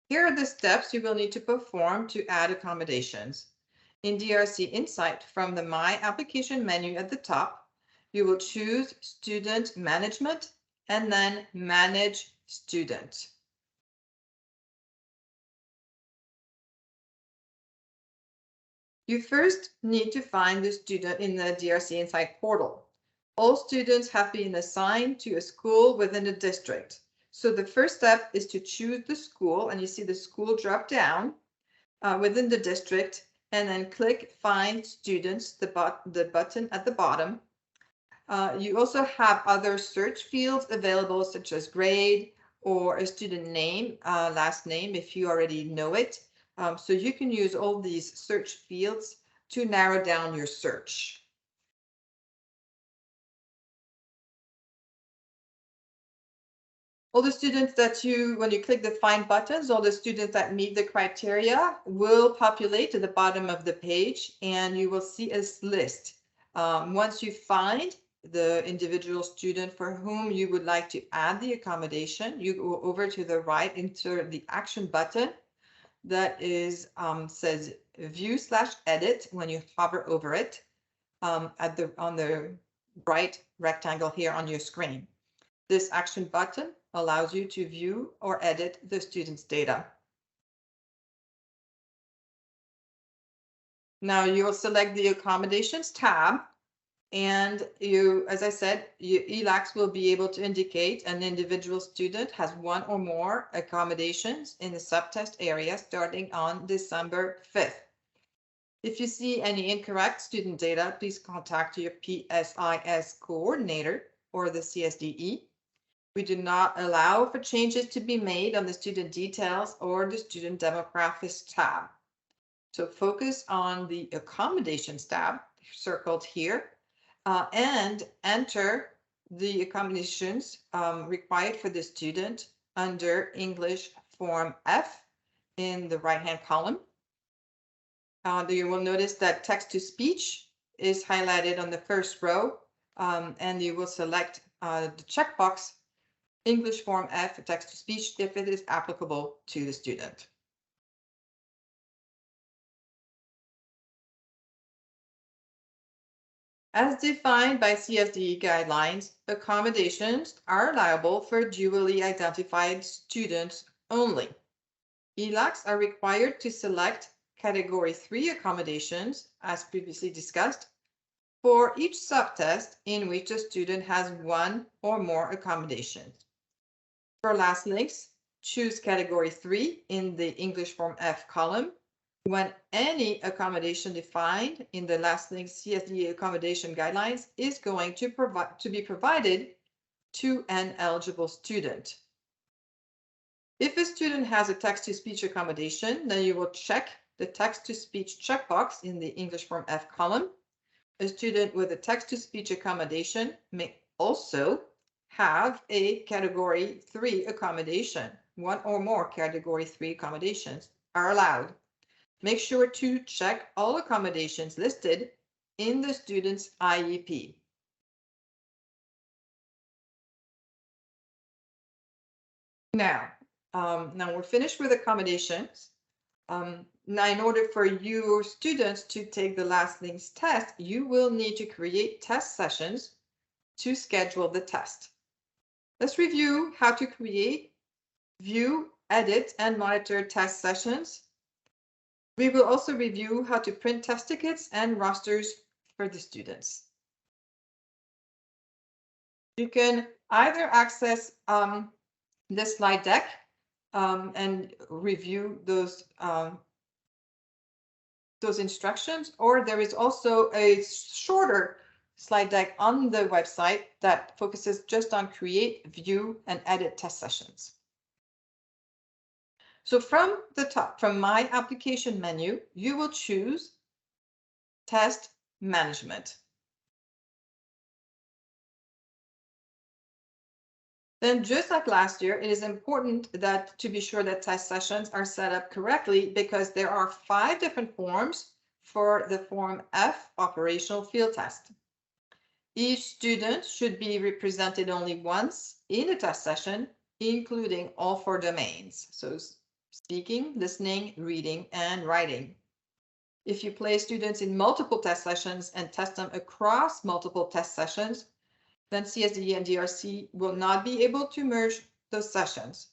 Here are the steps you will need to perform to add accommodations. In DRC Insight, from the My Application menu at the top, you will choose Student Management and then Manage Student. You first need to find the student in the DRC Insight portal. All students have been assigned to a school within the district. So the first step is to choose the school, and you see the school drop down within the district, and then click Find Students, the button at the bottom. You also have other search fields available, such as grade or a student name, last name, if you already know it. So you can use all these search fields to narrow down your search. All the students that when you click the find buttons, all the students that meet the criteria will populate to the bottom of the page, and you will see a list. Once you find the individual student for whom you would like to add the accommodation, you go over to the right into the action button that is says view/edit when you hover over it on the right rectangle here on your screen. This action button allows you to view or edit the student's data. Now you will select the accommodations tab, and as I said, ELACs will be able to indicate an individual student has one or more accommodations in the subtest area starting on December 5th. If you see any incorrect student data, please contact your PSIS coordinator or the CSDE. We do not allow for changes to be made on the student details or the student demographics tab. So focus on the accommodations tab circled here and enter the accommodations required for the student under English Form F in the right-hand column. You will notice that text-to-speech is highlighted on the first row, and you will select the checkbox English Form F text-to-speech if it is applicable to the student. As defined by CSDE guidelines, accommodations are liable for dually identified students only. ELACs are required to select Category 3 accommodations, as previously discussed, for each subtest in which a student has one or more accommodations. For last links, choose Category 3 in the English Form F column when any accommodation defined in the last link CSDE accommodation guidelines is going to be provided to an eligible student. If a student has a text-to-speech accommodation, then you will check the text-to-speech checkbox in the English Form F column. A student with a text-to-speech accommodation may also have a Category 3 accommodation. One or more Category 3 accommodations are allowed. Make sure to check all accommodations listed in the student's IEP. Now we're finished with accommodations. Now, in order for your students to take the last links test, you will need to create test sessions to schedule the test. Let's review how to create, view, edit, and monitor test sessions. We will also review how to print test tickets and rosters for the students. You can either access the slide deck and review those instructions, or there is also a shorter slide deck on the website that focuses just on create, view, and edit test sessions. So from the top, from my application menu, you will choose test management. Then just like last year, it is important that to be sure that test sessions are set up correctly, because there are 5 different forms for the Form F operational field test. Each student should be represented only once in a test session, including all 4 domains. So speaking, listening, reading, and writing. If you place students in multiple test sessions and test them across multiple test sessions, then CSDE and DRC will not be able to merge those sessions.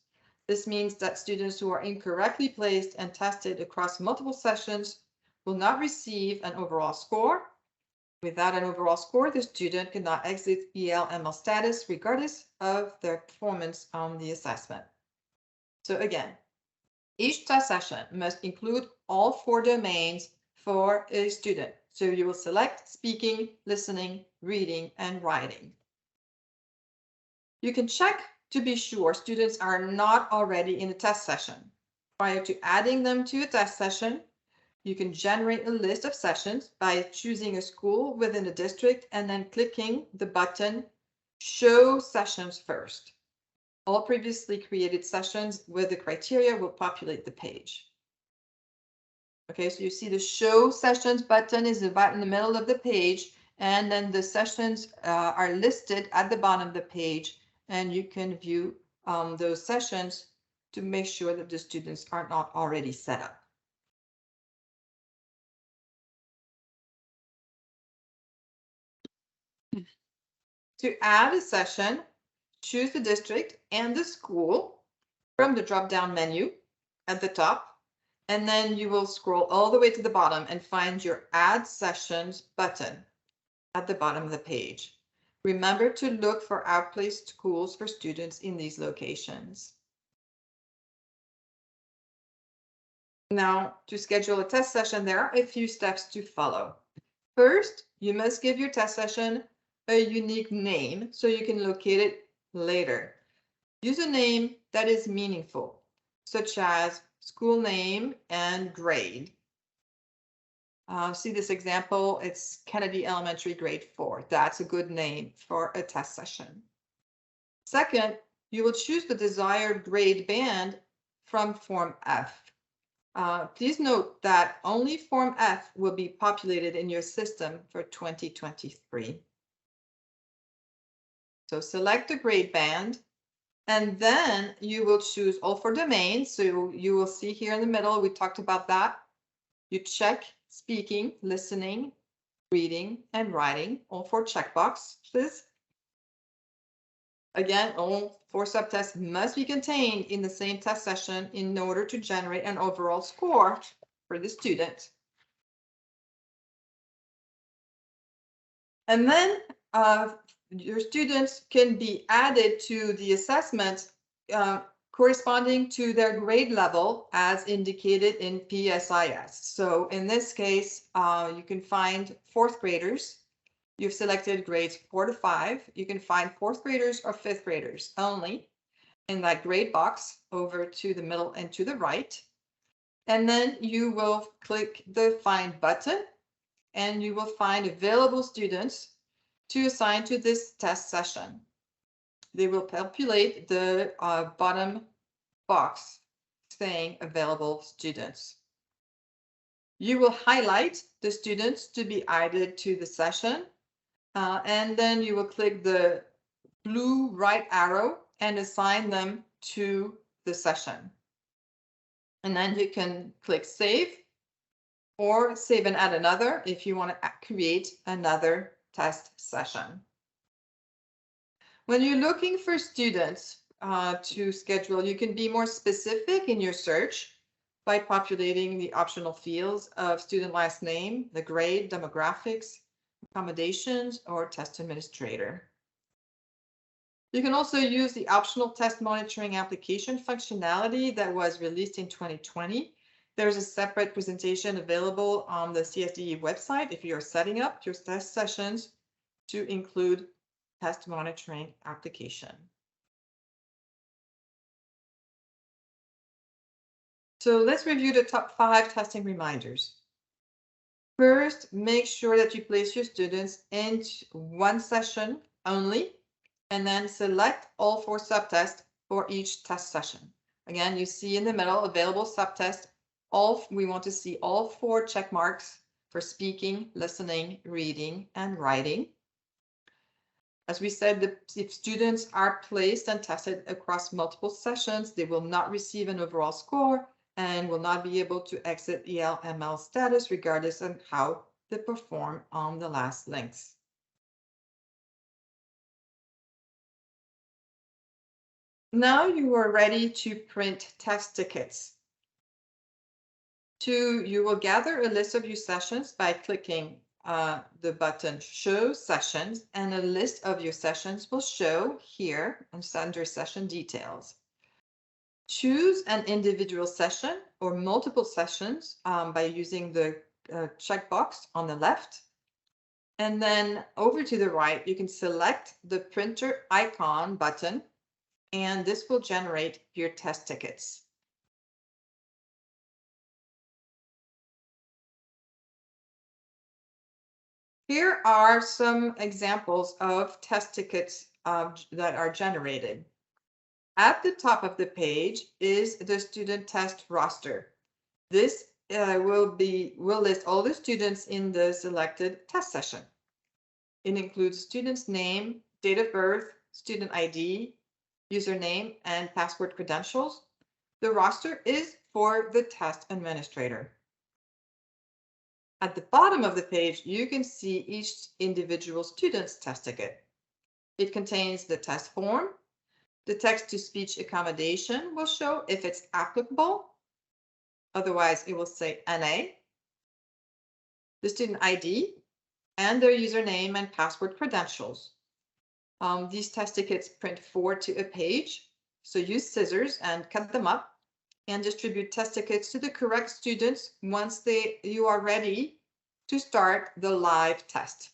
This means that students who are incorrectly placed and tested across multiple sessions will not receive an overall score. Without an overall score, the student cannot exit EL/ML status regardless of their performance on the assessment. So again, each test session must include all 4 domains for a student. So you will select speaking, listening, reading, and writing. You can check to be sure students are not already in a test session. Prior to adding them to a test session, you can generate a list of sessions by choosing a school within the district and then clicking the button Show Sessions first. All previously created sessions with the criteria will populate the page. Okay, so you see the Show Sessions button is about in the middle of the page, and then the sessions are listed at the bottom of the page, and you can view those sessions to make sure that the students are not already set up. To add a session, choose the district and the school from the drop-down menu at the top, and then you will scroll all the way to the bottom and find your Add Sessions button at the bottom of the page. Remember to look for outplaced schools for students in these locations. Now, to schedule a test session, there are a few steps to follow. First, you must give your test session a unique name so you can locate it later. Use a name that is meaningful, such as school name and grade. See this example, it's Kennedy Elementary grade 4. That's a good name for a test session. Second, you will choose the desired grade band from Form F. Please note that only Form F will be populated in your system for 2023. So select the grade band, and then you will choose all 4 domains. So you will see here in the middle, we talked about that. You check speaking, listening, reading, and writing, all 4 checkboxes. Again, all 4 subtests must be contained in the same test session in order to generate an overall score for the student. And then your students can be added to the assessment corresponding to their grade level as indicated in PSIS. So in this case, you can find 4th graders. You've selected grades 4 to 5. You can find 4th graders or 5th graders only in that grade box over to the middle and to the right. And then you will click the Find button, and you will find available students to assign to this test session. They will populate the bottom box saying available students. You will highlight the students to be added to the session, and then you will click the blue right arrow and assign them to the session. And then you can click save or save and add another if you want to create another test session. When you're looking for students to schedule, you can be more specific in your search by populating the optional fields of student last name, the grade, demographics, accommodations, or test administrator. You can also use the optional test monitoring application functionality that was released in 2020. There's a separate presentation available on the CSDE website if you're setting up your test sessions to include test monitoring application. So let's review the top 5 testing reminders. First, make sure that you place your students in one session only, and then select all 4 subtests for each test session. Again, you see in the middle available subtests. We want to see all 4 check marks for speaking, listening, reading, and writing. As we said, if students are placed and tested across multiple sessions, they will not receive an overall score and will not be able to exit ELML status regardless of how they perform on the last links. Now you are ready to print test tickets. 2, you will gather a list of your sessions by clicking the button Show Sessions, and a list of your sessions will show here under Session Details. Choose an individual session or multiple sessions by using the checkbox on the left. And then over to the right, you can select the printer icon button, and this will generate your test tickets. Here are some examples of test tickets that are generated. At the top of the page is the student test roster. This will list all the students in the selected test session. It includes student's name, date of birth, student ID, username, and password credentials. The roster is for the test administrator. At the bottom of the page, you can see each individual student's test ticket. It contains the test form. The text-to-speech accommodation will show if it's applicable. Otherwise, it will say NA. The student ID and their username and password credentials. These test tickets print 4 to a page. So use scissors and cut them up and distribute test tickets to the correct students once you are ready to start the live test.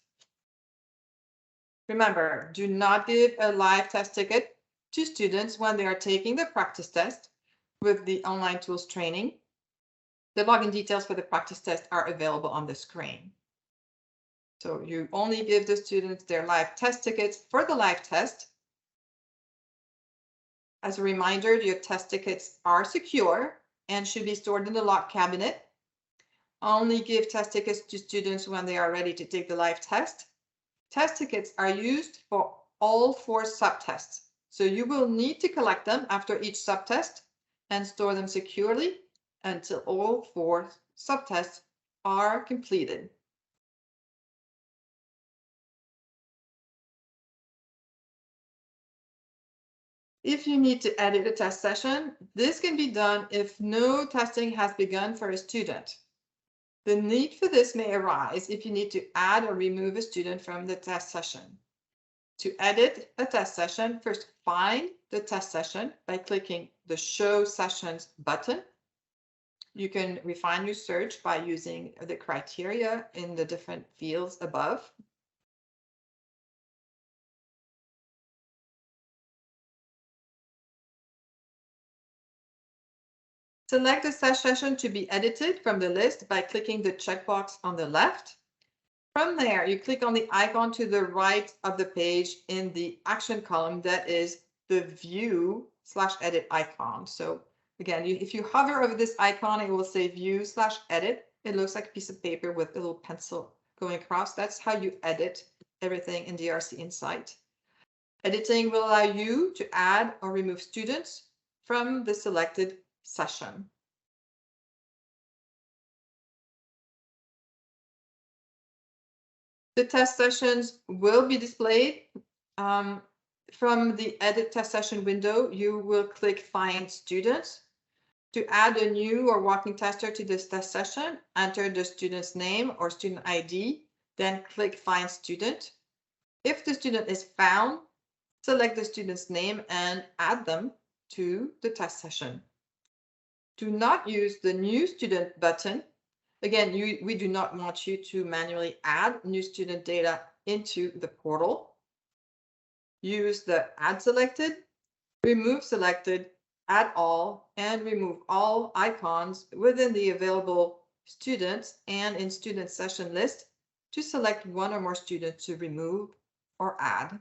Remember, do not give a live test ticket to students when they are taking the practice test with the online tools training. The login details for the practice test are available on the screen. So you only give the students their live test tickets for the live test. As a reminder, your test tickets are secure and should be stored in the locked cabinet. Only give test tickets to students when they are ready to take the live test. Test tickets are used for all 4 subtests. So you will need to collect them after each subtest and store them securely until all 4 subtests are completed. If you need to edit a test session, this can be done if no testing has begun for a student. The need for this may arise if you need to add or remove a student from the test session. To edit a test session, first find the test session by clicking the Show Sessions button. You can refine your search by using the criteria in the different fields above. Select the test session to be edited from the list by clicking the checkbox on the left. From there, you click on the icon to the right of the page in the action column that is the View/Edit icon. So again, if you hover over this icon, it will say View/Edit. It looks like a piece of paper with a little pencil going across. That's how you edit everything in DRC Insight. Editing will allow you to add or remove students from the selected session. The test sessions will be displayed. From the Edit Test Session window, you will click Find Students. To add a new or walking tester to this test session, enter the student's name or student ID, then click Find Student. If the student is found, select the student's name and add them to the test session. Do not use the New Student button. Again, we do not want you to manually add new student data into the portal. Use the Add Selected, Remove Selected, Add All, and Remove All icons within the available students and in student session list to select one or more students to remove or add.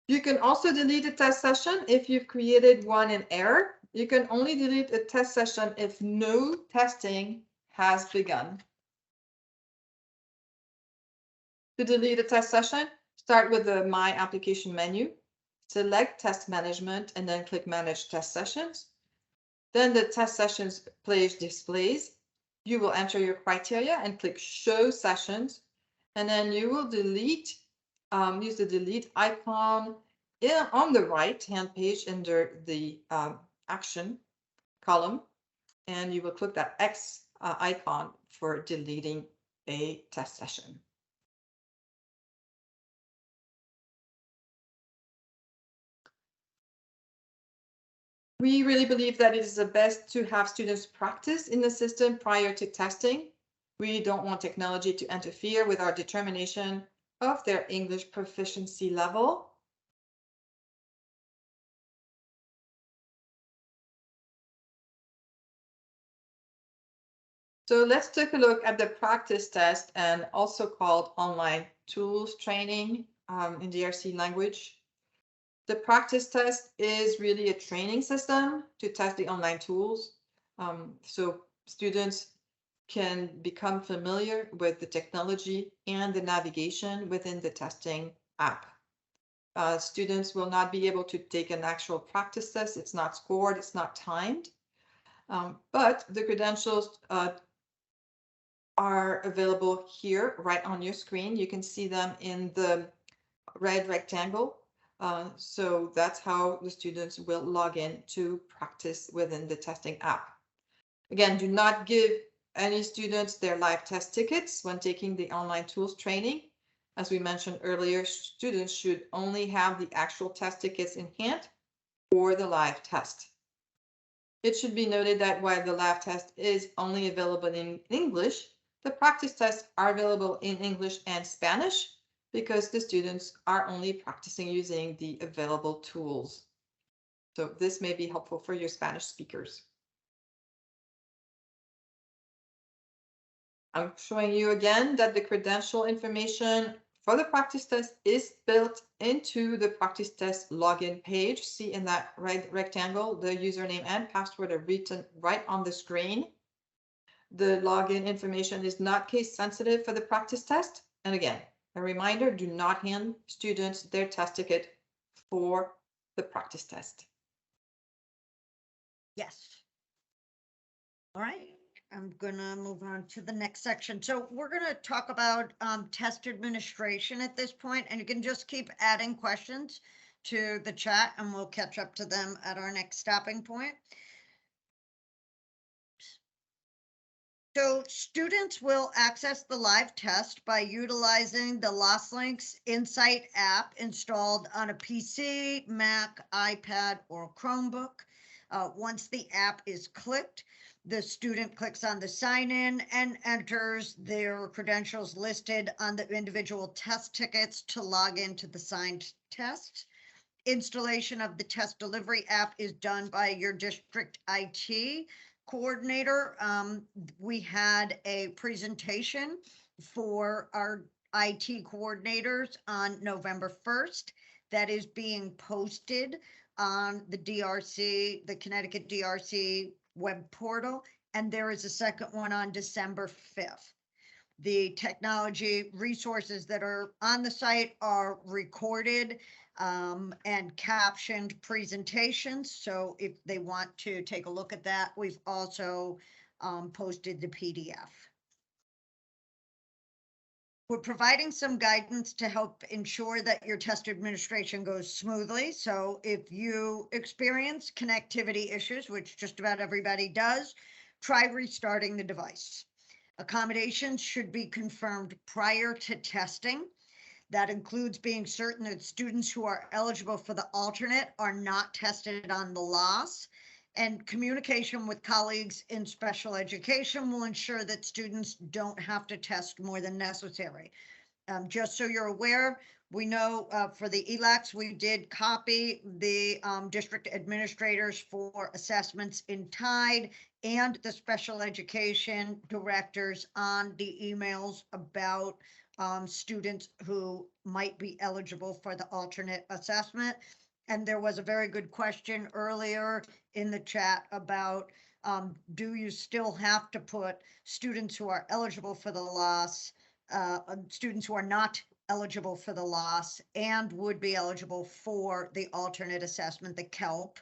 You can also delete a test session if you've created one in error. You can only delete a test session if no testing has begun. To delete a test session, start with the My Application menu, select Test Management, and then click Manage Test Sessions. Then the test sessions page displays. You will enter your criteria and click Show Sessions, and then you will delete, use the delete icon on the right-hand page under the action column, and you will click that X icon for deleting a test session. We really believe that it is the best to have students practice in the system prior to testing. We don't want technology to interfere with our determination of their English proficiency level. So let's take a look at the practice test, and also called online tools training in DRC language. The practice test is really a training system to test the online tools. So students can become familiar with the technology and the navigation within the testing app. Students will not be able to take an actual practice test. It's not scored, it's not timed. But the credentials are available here right on your screen. You can see them in the red rectangle. So that's how the students will log in to practice within the testing app. Again, do not give any students their live test tickets when taking the online tools training. As we mentioned earlier, students should only have the actual test tickets in hand for the live test. It should be noted that while the live test is only available in English, the practice tests are available in English and Spanish because the students are only practicing using the available tools. So this may be helpful for your Spanish speakers. I'm showing you again that the credential information for the practice test is built into the practice test login page. See in that right rectangle, the username and password are written right on the screen. The login information is not case sensitive for the practice test. And again, a reminder, do not hand students their test ticket for the practice test. Yes. All right. I'm gonna move on to the next section. So we're gonna talk about test administration at this point, and you can just keep adding questions to the chat and we'll catch up to them at our next stopping point. So students will access the live test by utilizing the LostLinks Insight app installed on a PC, Mac, iPad, or Chromebook. Once the app is clicked, the student clicks on the sign in and enters their credentials listed on the individual test tickets to log into the signed test. Installation of the test delivery app is done by your district IT coordinator. We had a presentation for our IT coordinators on November 1st that is being posted on the DRC, the Connecticut DRC web portal, and there is a second one on December 5th. The technology resources that are on the site are recorded and captioned presentations. So if they want to take a look at that, we've also posted the PDF. We're providing some guidance to help ensure that your test administration goes smoothly. So if you experience connectivity issues, which just about everybody does, try restarting the device. Accommodations should be confirmed prior to testing. That includes being certain that students who are eligible for the alternate are not tested on the loss. And communication with colleagues in special education will ensure that students don't have to test more than necessary. Just so you're aware, we know for the ELACs, we did copy the district administrators for assessments in TIDE and the special education directors on the emails about students who might be eligible for the alternate assessment. And there was a very good question earlier in the chat about do you still have to put students who are eligible for the loss, students who are not eligible for the loss and would be eligible for the alternate assessment, the KELP.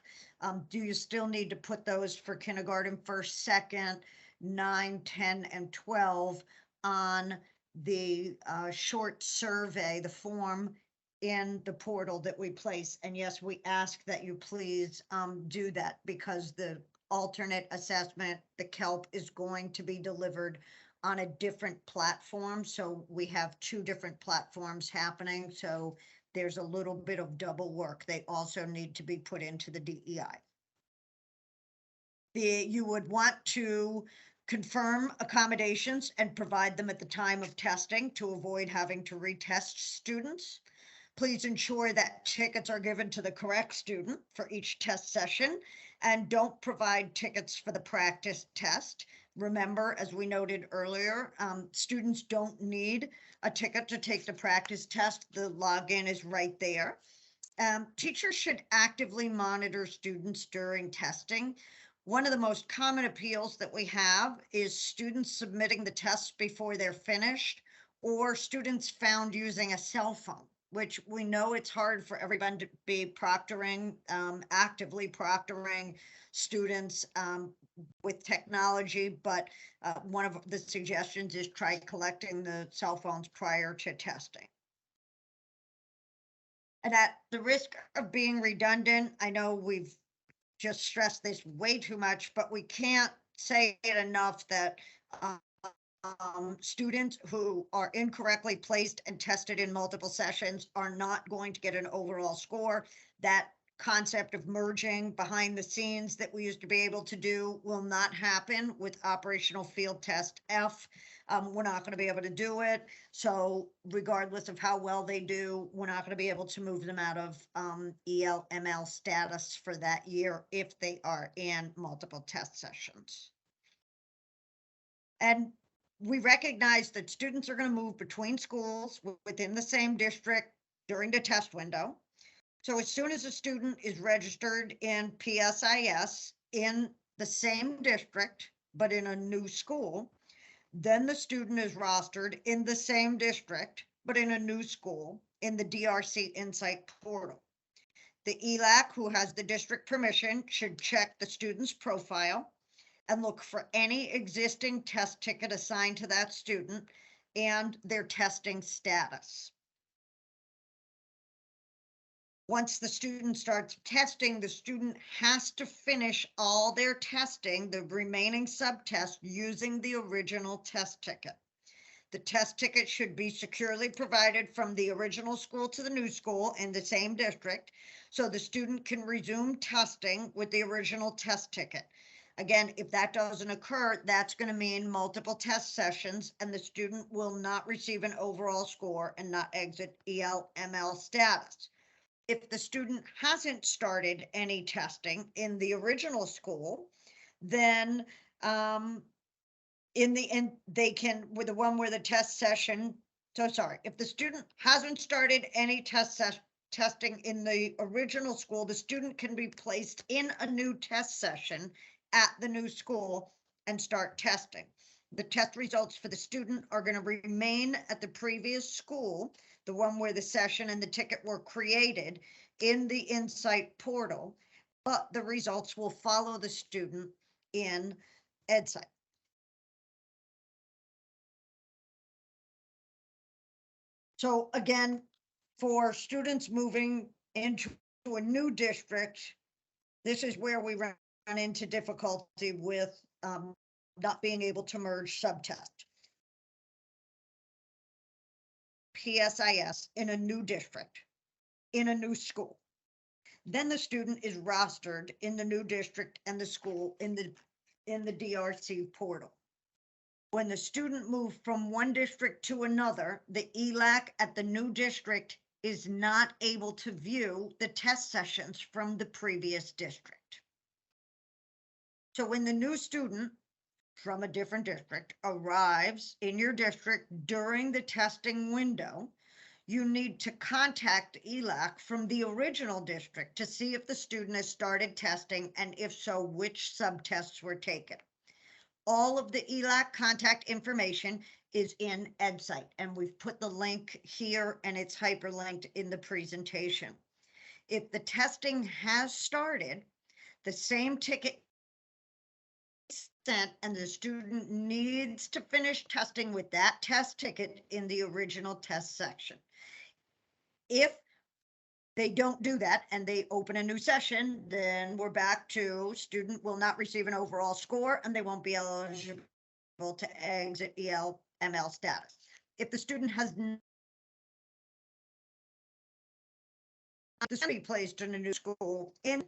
Do you still need to put those for kindergarten, first, second, 9, 10, and 12 on the short survey, the form in the portal that we place? And yes, we ask that you please do that, because the alternate assessment, the KELP, is going to be delivered on a different platform. So we have 2 different platforms happening. So there's a little bit of double work. They also need to be put into the DEI. You would want to confirm accommodations and provide them at the time of testing to avoid having to retest students. Please ensure that tickets are given to the correct student for each test session, and don't provide tickets for the practice test. Remember, as we noted earlier, students don't need a ticket to take the practice test. The login is right there. Teachers should actively monitor students during testing. One of the most common appeals that we have is students submitting the tests before they're finished, or students found using a cell phone, which we know it's hard for everyone to be proctoring, actively proctoring students with technology, but one of the suggestions is try collecting the cell phones prior to testing. And at the risk of being redundant, I know we've just stressed this way too much, but we can't say it enough that students who are incorrectly placed and tested in multiple sessions are not going to get an overall score. That concept of merging behind the scenes that we used to be able to do will not happen with operational field test F. We're not going to be able to do it. So regardless of how well they do, we're not going to be able to move them out of ELML status for that year if they are in multiple test sessions. And we recognize that students are going to move between schools within the same district during the test window. So as soon as a student is registered in PSIS in the same district, but in a new school, then the student is rostered in the same district, but in a new school in the DRC Insight portal. The ELAC, who has the district permission, should check the student's profile and look for any existing test ticket assigned to that student and their testing status. Once the student starts testing, the student has to finish all their testing, the remaining subtests, using the original test ticket. The test ticket should be securely provided from the original school to the new school in the same district, so the student can resume testing with the original test ticket. Again, if that doesn't occur, that's going to mean multiple test sessions, and the student will not receive an overall score and not exit ELML status. If the student hasn't started any testing in the original school, then they can, with the one where the test session, if the student hasn't started any testing in the original school, the student can be placed in a new test session at the new school and start testing. the test results for the student are going to remain at the previous school, the one where the session and the ticket were created in the Insight portal, but the results will follow the student in EdSite. So again, for students moving into a new district, this is where we run into difficulty with not being able to merge subtest. PSIS in a new district, in a new school. Then the student is rostered in the new district and the school in the DRC portal. When the student moves from one district to another, the ELAC at the new district is not able to view the test sessions from the previous district. So when the new student from a different district arrives in your district during the testing window, you need to contact ELAC from the original district to see if the student has started testing, and if so, which subtests were taken. All of the ELAC contact information is in EdSite, and we've put the link here and it's hyperlinked in the presentation. If the testing has started, the same ticket is sent and the student needs to finish testing with that test ticket in the original test section. If they don't do that and they open a new session, then we're back to student will not receive an overall score and they won't be eligible to exit ELML status. If the student has not be placed in a new school, in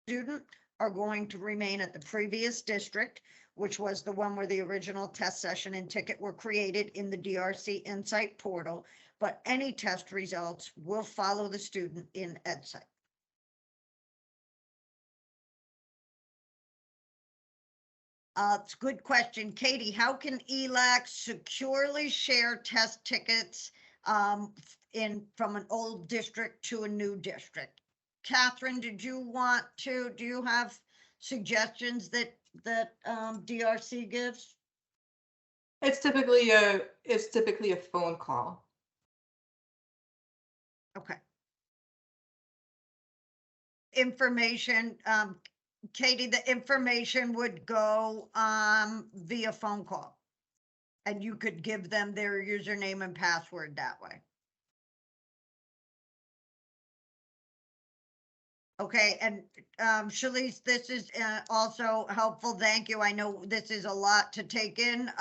student are going to remain at the previous district, which was the one where the original test session and ticket were created in the DRC Insight portal, but any test results will follow the student in EdSite. It's a good question. Katie, how can ELAC securely share test tickets from an old district to a new district? Catherine, do you have suggestions that DRC gives? It's typically a phone call. Okay. Information, Katie, the information would go via phone call, and you could give them their username and password that way. Okay, and Shalice, this is also helpful. Thank you. I know this is a lot to take in.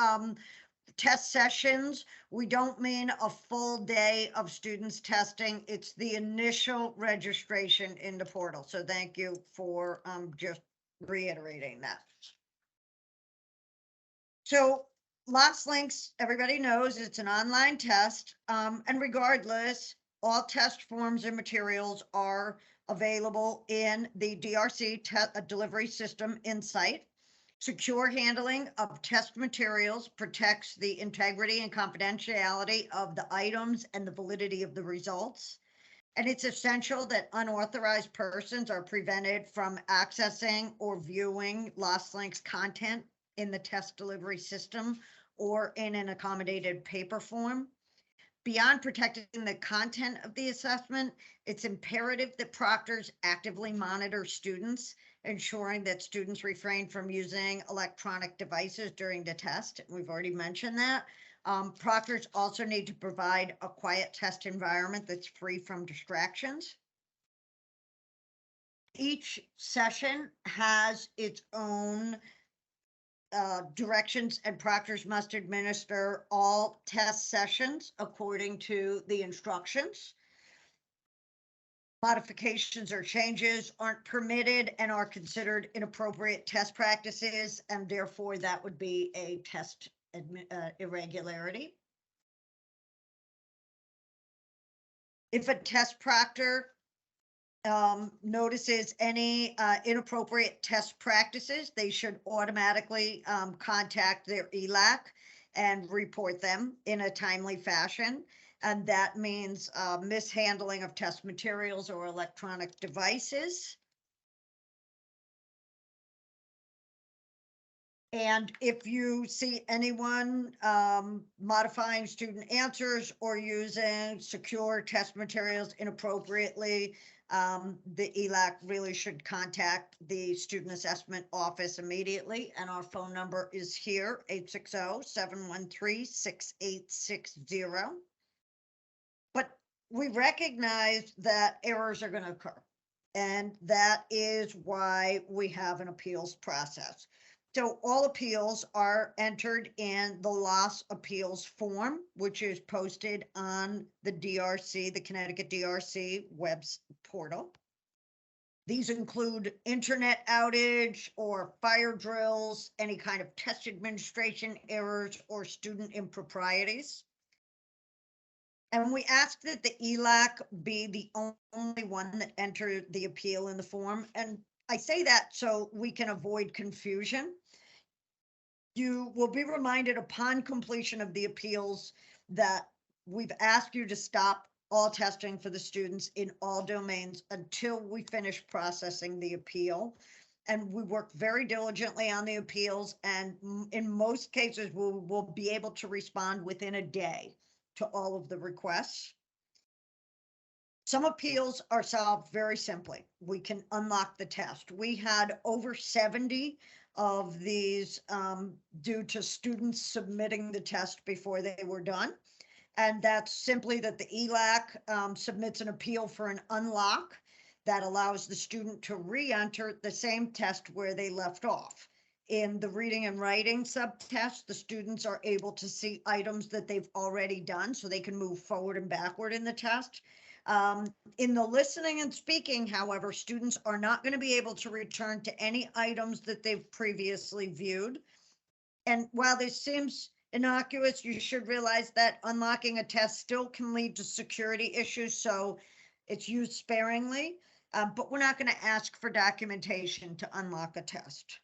Test sessions, we don't mean a full day of students testing. It's the initial registration in the portal. So thank you for just reiterating that. So Lost Links, everybody knows it's an online test, and regardless, all test forms and materials are available in the DRC delivery system Insight. Secure handling of test materials protects the integrity and confidentiality of the items and the validity of the results. And it's essential that unauthorized persons are prevented from accessing or viewing Lost Links content in the test delivery system or in an accommodated paper form. Beyond protecting the content of the assessment, it's imperative that proctors actively monitor students, ensuring that students refrain from using electronic devices during the test. We've already mentioned that. Proctors also need to provide a quiet test environment that's free from distractions. Each session has its own directions, and proctors must administer all test sessions according to the instructions. Modifications or changes aren't permitted and are considered inappropriate test practices, and therefore that would be a test irregularity. If a test proctor notices any inappropriate test practices, they should automatically contact their ELAC and report them in a timely fashion. And that means mishandling of test materials or electronic devices. And if you see anyone modifying student answers or using secure test materials inappropriately, the ELAC really should contact the Student Assessment Office immediately. And our phone number is here, 860-713-6860. But we recognize that errors are going to occur. And that is why we have an appeals process. So all appeals are entered in the loss appeals form, which is posted on the DRC, the Connecticut DRC web portal. These include internet outage or fire drills, any kind of test administration errors or student improprieties. And we ask that the ELAC be the only one that entered the appeal in the form. And I say that so we can avoid confusion. You will be reminded upon completion of the appeals that we've asked you to stop all testing for the students in all domains until we finish processing the appeal. And we work very diligently on the appeals, and in most cases, we'll be able to respond within a day to all of the requests. Some appeals are solved very simply. We can unlock the test. We had over 70 of these due to students submitting the test before they were done. And that's simply that the ELAC submits an appeal for an unlock that allows the student to re-enter the same test where they left off. In the reading and writing subtest, the students are able to see items that they've already done so they can move forward and backward in the test. In the listening and speaking, however, students are not going to be able to return to any items that they've previously viewed. And while this seems innocuous, you should realize that unlocking a test still can lead to security issues, so it's used sparingly, but we're not going to ask for documentation to unlock a test.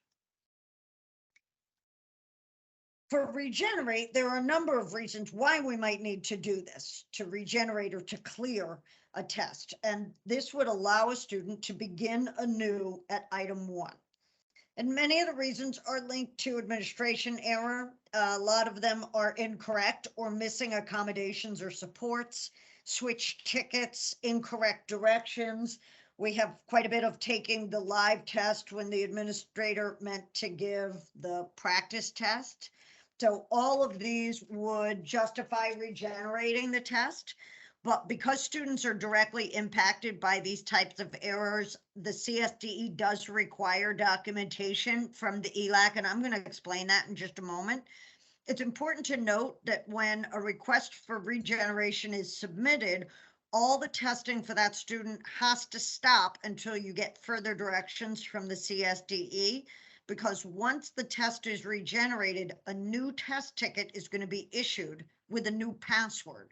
For regenerate, there are a number of reasons why we might need to do this, to regenerate or to clear a test. And this would allow a student to begin anew at item 1. And many of the reasons are linked to administration error. A lot of them are incorrect or missing accommodations or supports, switch tickets, incorrect directions. We have quite a bit of taking the live test when the administrator meant to give the practice test. So all of these would justify regenerating the test. But because students are directly impacted by these types of errors, the CSDE does require documentation from the ELAC, and I'm going to explain that in just a moment. It's important to note that when a request for regeneration is submitted, all the testing for that student has to stop until you get further directions from the CSDE, because once the test is regenerated, a new test ticket is going to be issued with a new password.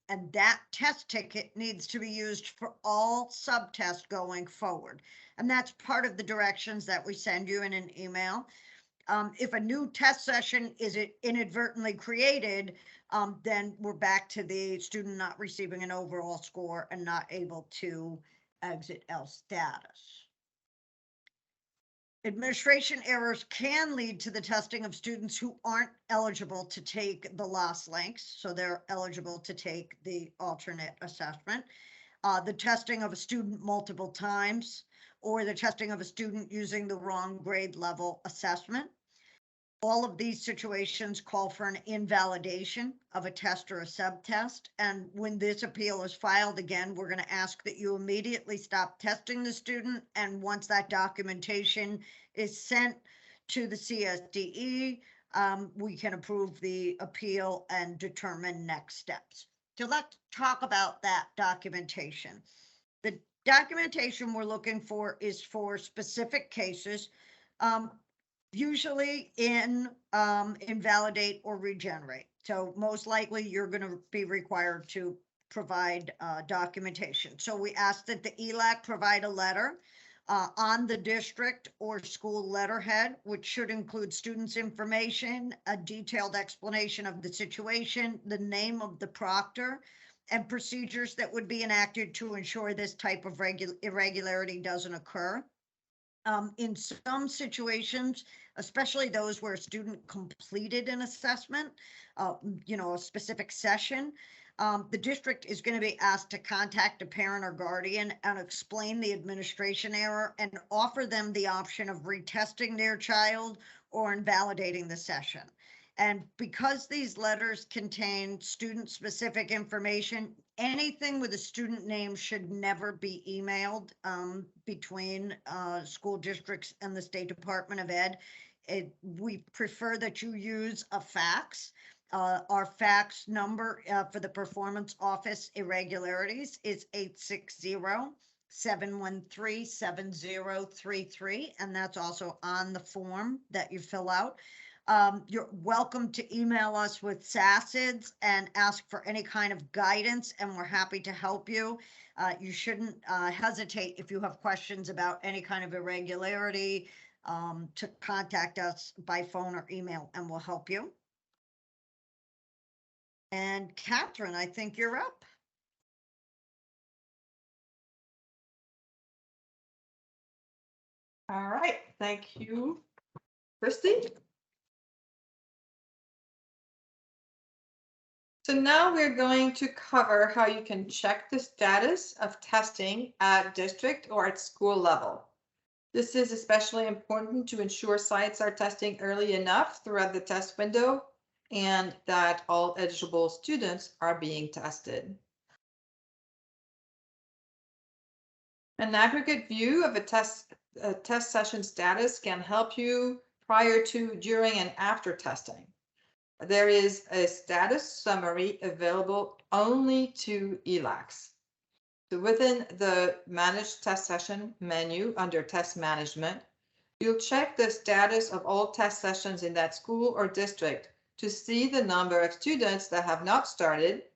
And that test ticket needs to be used for all subtests going forward. And that's part of the directions that we send you in an email. If a new test session is inadvertently created, then we're back to the student not receiving an overall score and not able to exit L status. Administration errors can lead to the testing of students who aren't eligible to take the loss links, so they're eligible to take the alternate assessment, the testing of a student multiple times, or the testing of a student using the wrong grade level assessment. All of these situations call for an invalidation of a test or a subtest. And when this appeal is filed again, we're going to ask that you immediately stop testing the student. And once that documentation is sent to the CSDE, we can approve the appeal and determine next steps. So let's talk about that documentation. The documentation we're looking for is for specific cases. Usually in invalidate or regenerate. So most likely you're going to be required to provide documentation. So we ask that the ELAC provide a letter on the district or school letterhead, which should include students' information, a detailed explanation of the situation, the name of the proctor, and procedures that would be enacted to ensure this type of irregularity doesn't occur. In some situations, especially those where a student completed an assessment, a specific session, the district is going to be asked to contact a parent or guardian and explain the administration error and offer them the option of retesting their child or invalidating the session. And because these letters contain student-specific information, anything with a student name should never be emailed between school districts and the State Department of Ed. We prefer that you use a fax. Our fax number for the performance office irregularities is 860-713-7033, and that's also on the form that you fill out. You're welcome to email us with SACIDs and ask for any kind of guidance, and we're happy to help you. You shouldn't hesitate if you have questions about any kind of irregularity to contact us by phone or email, and we'll help you. And Catherine, I think you're up. All right, thank you, Christy. So now we're going to cover how you can check the status of testing at district or at school level. This is especially important to ensure sites are testing early enough throughout the test window and that all eligible students are being tested. An aggregate view of a test session status can help you prior to, during, and after testing. There is a status summary available only to ELACs. So within the Manage Test Session menu under Test Management, you'll check the status of all test sessions in that school or district to see the number of students that have not started,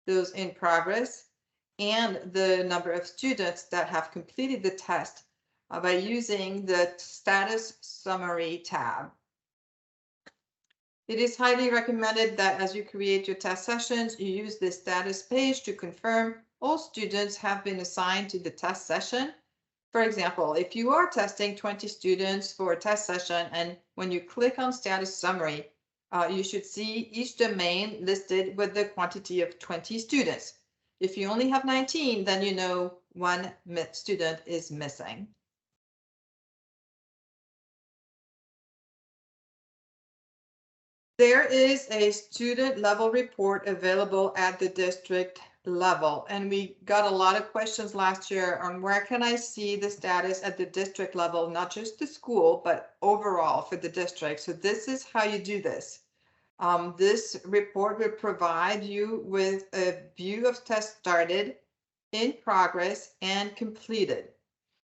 those in progress, and the number of students that have completed the test by using the Status Summary tab. It is highly recommended that as you create your test sessions, you use this status page to confirm all students have been assigned to the test session. For example, if you are testing 20 students for a test session, and when you click on status summary, you should see each domain listed with the quantity of 20 students. If you only have 19, then you know one student is missing. There is a student level report available at the district level, and we got a lot of questions last year on where can I see the status at the district level, not just the school, but overall for the district. So this is how you do this. This report will provide you with a view of tests started, in progress, and completed.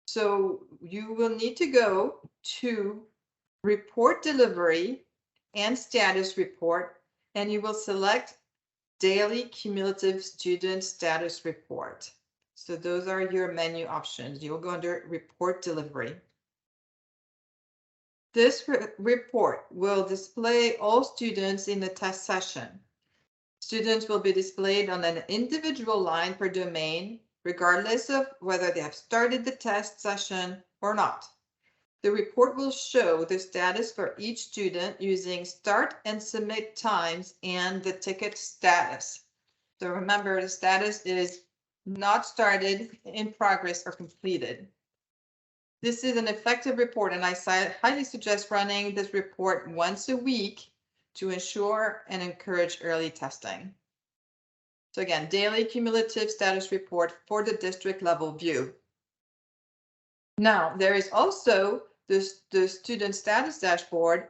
So you will need to go to Report Delivery and Status Report, and you will select Daily Cumulative Student Status Report. So those are your menu options. You'll go under Report Delivery. This report will display all students in the test session. Students will be displayed on an individual line per domain, regardless of whether they have started the test session or not. The report will show the status for each student using start and submit times and the ticket status. So remember, the status is not started, in progress, or completed. This is an effective report, and I highly suggest running this report once a week to ensure and encourage early testing. So again, daily cumulative status report for the district level view. Now, there is also the student status dashboard.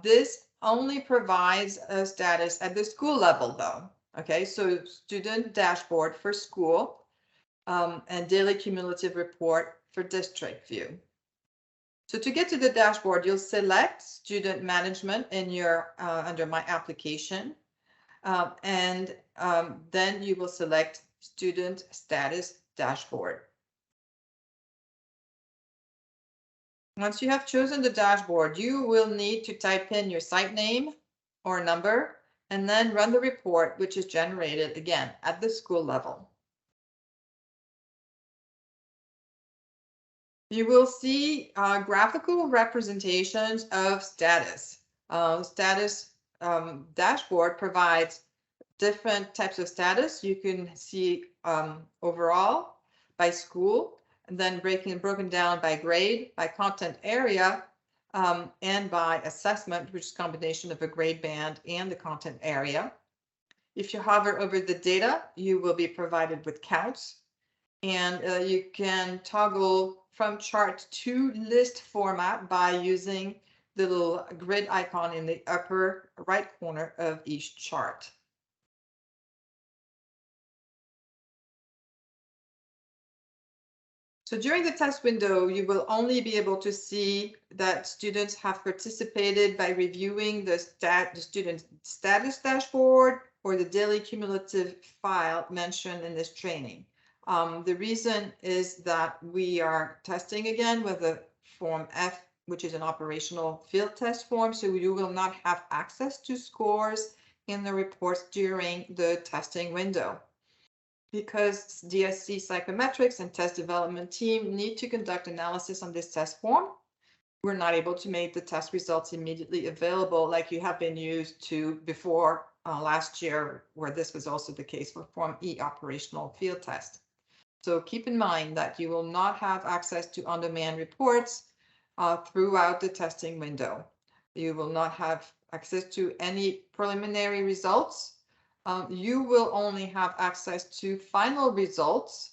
This only provides a status at the school level though. Okay, so student dashboard for school and daily cumulative report for district view. So to get to the dashboard, you'll select student management in your under my application, and then you will select student status dashboard. Once you have chosen the dashboard, you will need to type in your site name or number and then run the report, which is generated again at the school level. You will see graphical representations of status. Status dashboard provides different types of status. You can see overall by school, and then broken down by grade, by content area, and by assessment, which is a combination of a grade band and the content area. If you hover over the data, you will be provided with counts, and you can toggle from chart to list format by using the little grid icon in the upper right corner of each chart. So during the test window, you will only be able to see that students have participated by reviewing the student status dashboard or the daily cumulative file mentioned in this training. The reason is that we are testing again with a Form F, which is an operational field test form, so you will not have access to scores in the reports during the testing window. Because DSC psychometrics and test development team need to conduct analysis on this test form, we're not able to make the test results immediately available like you have been used to before last year, where this was also the case for Form E operational field test. So keep in mind that you will not have access to on-demand reports throughout the testing window. You will not have access to any preliminary results. You will only have access to final results,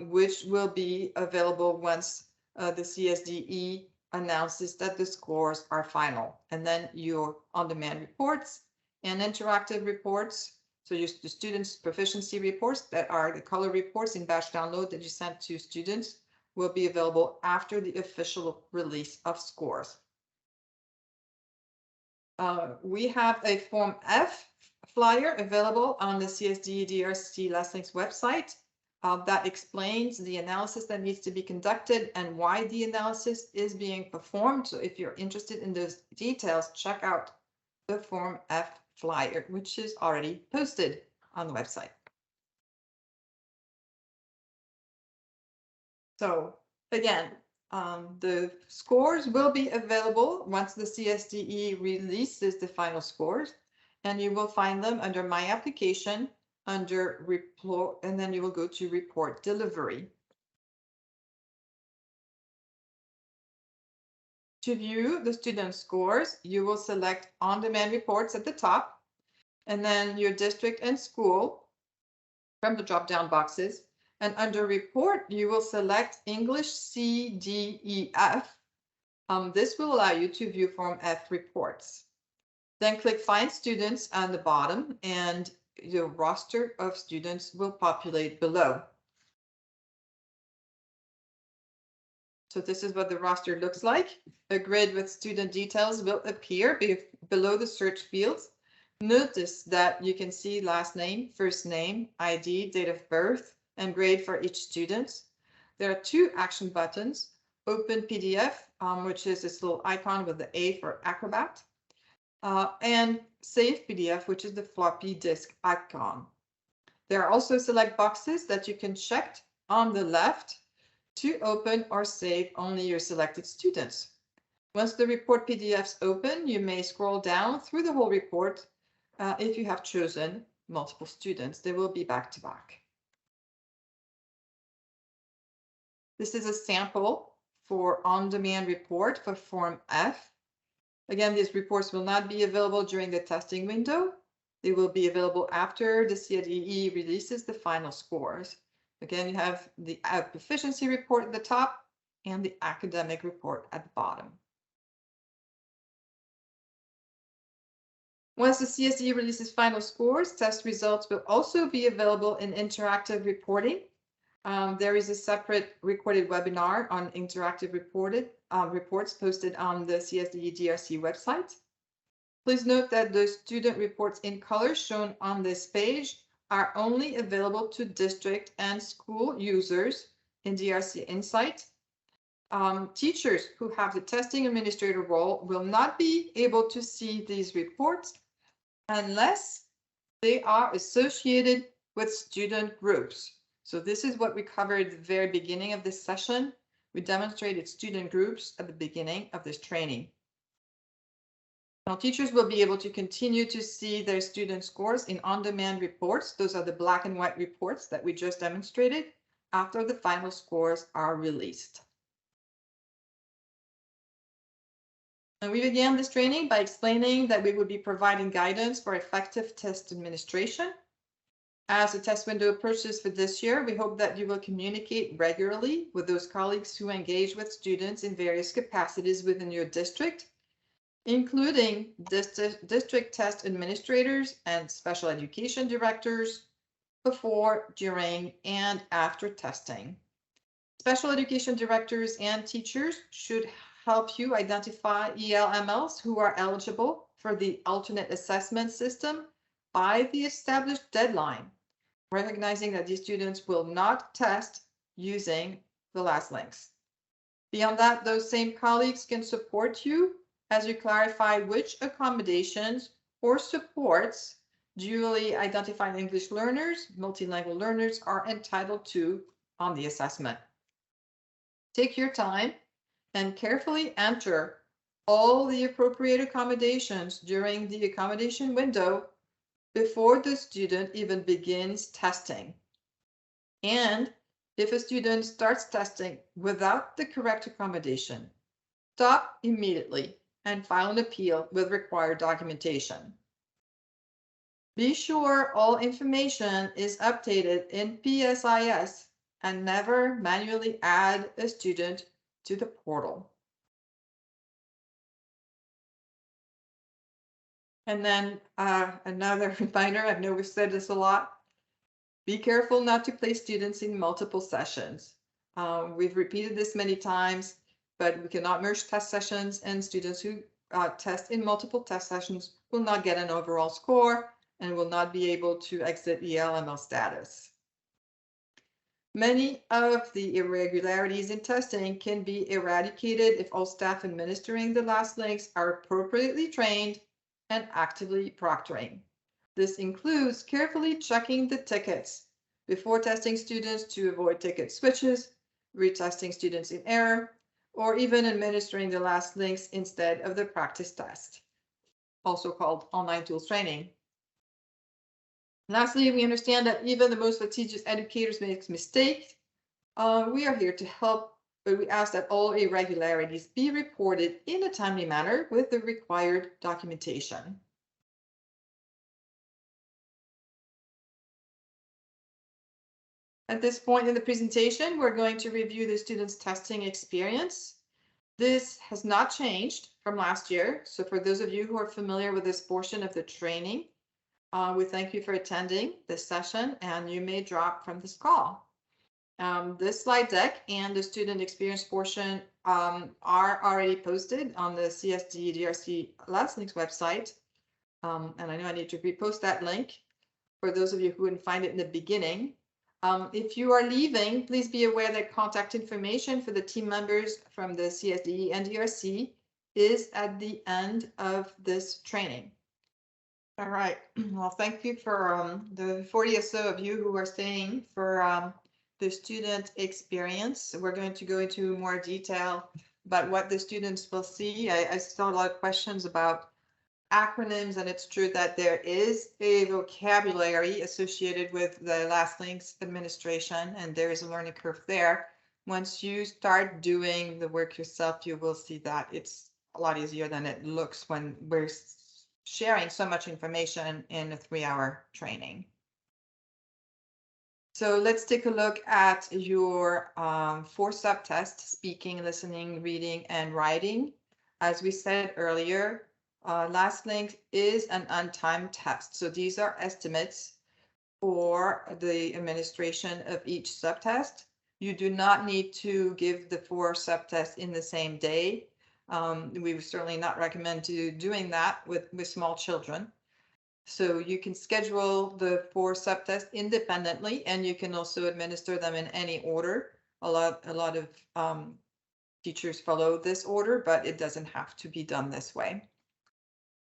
which will be available once the CSDE announces that the scores are final. And then your on-demand reports and interactive reports, so the students' proficiency reports that are the color reports in batch download that you sent to students, will be available after the official release of scores. We have a Form F flyer available on the CSDE DRC LessLinks website that explains the analysis that needs to be conducted and why the analysis is being performed. So if you're interested in those details, check out the Form F flyer, which is already posted on the website. So again, the scores will be available once the CSDE releases the final scores, and you will find them under My Application, under Report, and then you will go to Report Delivery. To view the student scores, you will select On-Demand Reports at the top, and then your district and school from the drop-down boxes. And under Report, you will select English C, D, E, F. This will allow you to view Form F reports. Then click Find Students on the bottom, and your roster of students will populate below. So this is what the roster looks like. A grid with student details will appear below the search fields. Notice that you can see last name, first name, ID, date of birth, and grade for each student. There are two action buttons: Open PDF, which is this little icon with the A for Acrobat, and Save PDF, which is the floppy disk icon. There are also select boxes that you can check on the left to open or save only your selected students. Once the report PDFs open, you may scroll down through the whole report. If you have chosen multiple students, they will be back to back. This is a sample for on-demand report for Form F. Again, these reports will not be available during the testing window. They will be available after the CSDE releases the final scores. Again, you have the proficiency report at the top and the academic report at the bottom. Once the CSDE releases final scores, test results will also be available in interactive reporting. There is a separate recorded webinar on interactive reports posted on the CSDE DRC website. Please note that the student reports in color shown on this page are only available to district and school users in DRC Insight. Teachers who have the testing administrator role will not be able to see these reports unless they are associated with student groups. So this is what we covered at the very beginning of this session. we demonstrated student groups at the beginning of this training. Now, teachers will be able to continue to see their student scores in on-demand reports. Those are the black and white reports that we just demonstrated after the final scores are released. And we began this training by explaining that we would be providing guidance for effective test administration. As the test window approaches for this year, we hope that you will communicate regularly with those colleagues who engage with students in various capacities within your district, including district test administrators and special education directors before, during, and after testing. Special education directors and teachers should help you identify ELMLs who are eligible for the alternate assessment system by the established deadline, recognizing that these students will not test using the last links. Beyond that, those same colleagues can support you as you clarify which accommodations or supports duly identified English learners, multilingual learners are entitled to on the assessment. Take your time and carefully enter all the appropriate accommodations during the accommodation window before the student even begins testing. And if a student starts testing without the correct accommodation, stop immediately and file an appeal with required documentation. Be sure all information is updated in PSIS and never manually add a student to the portal. And then another reminder, I know we've said this a lot, be careful not to place students in multiple sessions. We've repeated this many times, but we cannot merge test sessions, and students who test in multiple test sessions will not get an overall score and will not be able to exit ELML status. Many of the irregularities in testing can be eradicated if all staff administering the last links are appropriately trained and actively proctoring. This includes carefully checking the tickets before testing students to avoid ticket switches, retesting students in error, or even administering the last links instead of the practice test, also called online tools training. Lastly, we understand that even the most litigious educators make mistakes. We are here to help, but we ask that all irregularities be reported in a timely manner with the required documentation. At this point in the presentation, we're going to review the students' testing experience. This has not changed from last year. So for those of you who are familiar with this portion of the training, we thank you for attending this session, and you may drop from this call. This slide deck and the student experience portion are already posted on the CSD DRC Last Links website. And I know I need to repost that link for those of you who didn't find it in the beginning. If you are leaving, please be aware that contact information for the team members from the CSD and DRC is at the end of this training. All right, well, thank you for the 40 or so of you who are staying for the student experience. We're going to go into more detail about what the students will see. I saw a lot of questions about acronyms, and it's true that there is a vocabulary associated with the last links administration, and there is a learning curve there. Once you start doing the work yourself, you will see that it's a lot easier than it looks when we're sharing so much information in a 3-hour training. So let's take a look at your 4 subtests: speaking, listening, reading, and writing. As we said earlier, last link is an untimed test. So these are estimates for the administration of each subtest. You do not need to give the 4 subtests in the same day. We would certainly not recommend doing that with small children. So you can schedule the 4 subtests independently, and you can also administer them in any order. A lot of teachers follow this order, but it doesn't have to be done this way.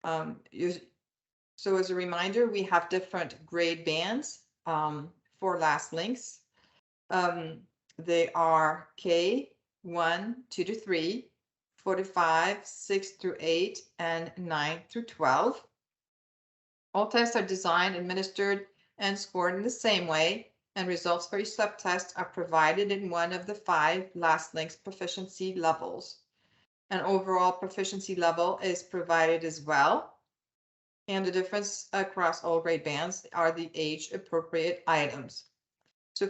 So as a reminder, we have different grade bands for last links. They are K 1, 2 to 3, 4 to 5, 6 through 8, and 9 through 12. All tests are designed, administered, and scored in the same way, and results for each subtest are provided in one of the 5 LastLinks proficiency levels. An overall proficiency level is provided as well. And the difference across all grade bands are the age-appropriate items. So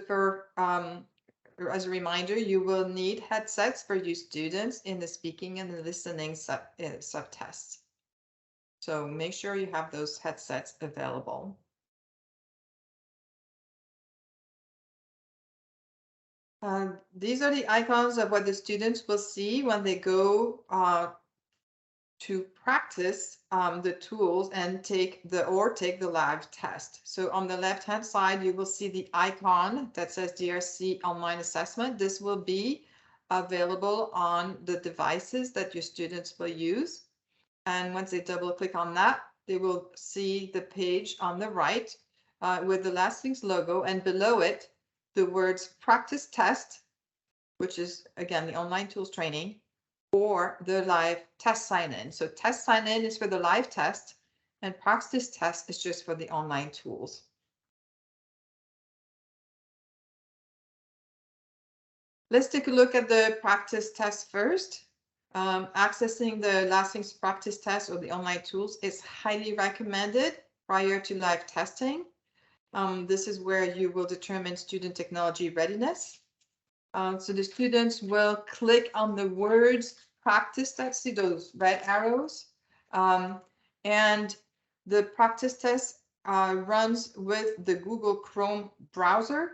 as a reminder, you will need headsets for you students in the speaking and the listening subtests. So make sure you have those headsets available. These are the icons of what the students will see when they go to practice the tools and take the live test. So on the left-hand side, you will see the icon that says DRC Online Assessment. This will be available on the devices that your students will use. And once they double click on that, they will see the page on the right with the LastLinks logo, and below it, the words practice test, which is again the online tools training, or the live test sign-in. So test sign-in is for the live test, and practice test is just for the online tools. Let's take a look at the practice test first. Accessing the LastLinks practice test or the online tools is highly recommended prior to live testing. This is where you will determine student technology readiness. So the students will click on the words practice test, see those red arrows, and the practice test runs with the Google Chrome browser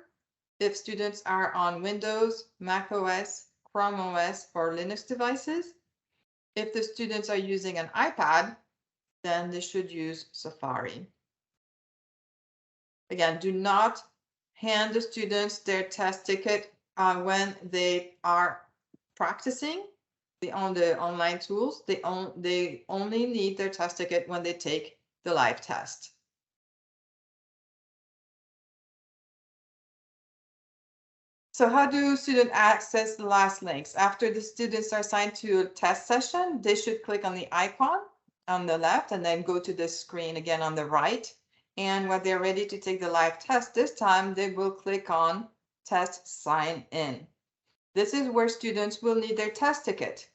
if students are on Windows, Mac OS, Chrome OS, or Linux devices. If the students are using an iPad, then they should use Safari. Again, do not hand the students their test ticket when they are practicing the online tools. They only need their test ticket when they take the live test. So how do students access the LastLinks? After the students are assigned to a test session, they should click on the icon on the left and then go to the screen again on the right. And when they're ready to take the live test, this time they will click on test sign in. This is where students will need their test ticket.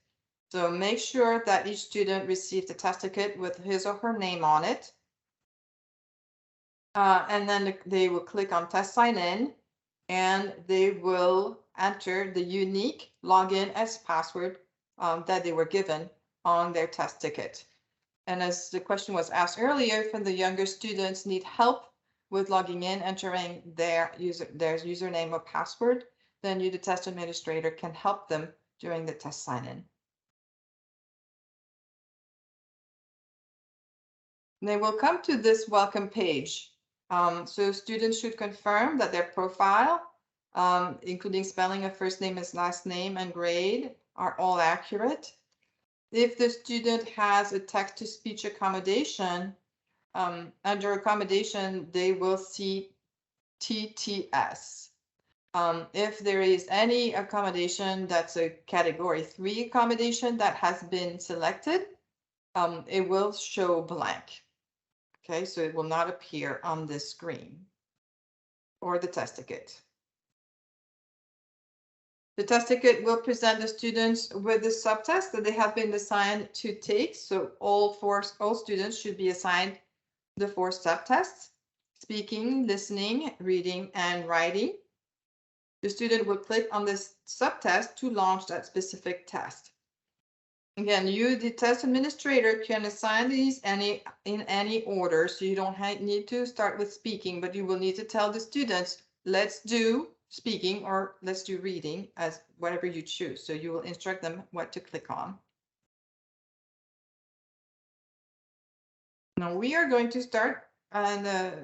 So make sure that each student receives the test ticket with his or her name on it. And then they will click on test sign in, and they will enter the unique login as password that they were given on their test ticket. And as the question was asked earlier, if the younger students need help with logging in, entering their username or password, then you, the test administrator, can help them during the test sign-in. They will come to this welcome page. So students should confirm that their profile, including spelling of first name as last name and grade, are all accurate. If the student has a text-to-speech accommodation, under accommodation, they will see TTS. If there is any accommodation that's a category 3 accommodation that has been selected, it will show blank. Okay, so it will not appear on this screen or the test ticket. The test ticket will present the students with the subtest that they have been assigned to take. So all students should be assigned the 4 subtests: speaking, listening, reading, and writing. The student will click on this subtest to launch that specific test. Again, you, the test administrator, can assign these in any order, so you don't need to start with speaking, but you will need to tell the students, let's do speaking or let's do reading, as whatever you choose. So you will instruct them what to click on. Now we are going to start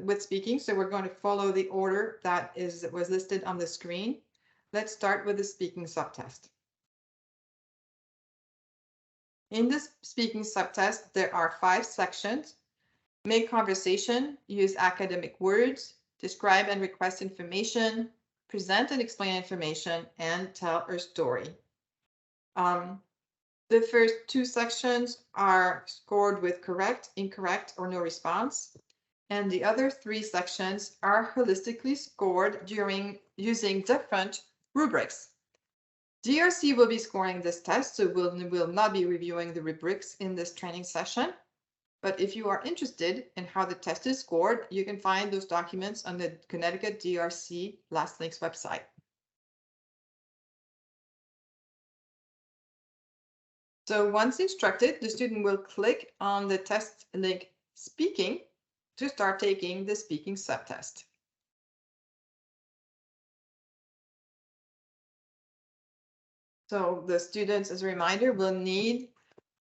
with speaking, so we're going to follow the order that was listed on the screen. Let's start with the speaking subtest. In this speaking subtest, there are 5 sections: make conversation, use academic words, describe and request information, present and explain information, and tell a story. The first two sections are scored with correct, incorrect, or no response. And the other three sections are holistically scored using different rubrics. DRC will be scoring this test, so we'll not be reviewing the rubrics in this training session. But if you are interested in how the test is scored, you can find those documents on the Connecticut DRC Last Links website. So once instructed, the student will click on the test link Speaking to start taking the speaking subtest. So the students, as a reminder, will need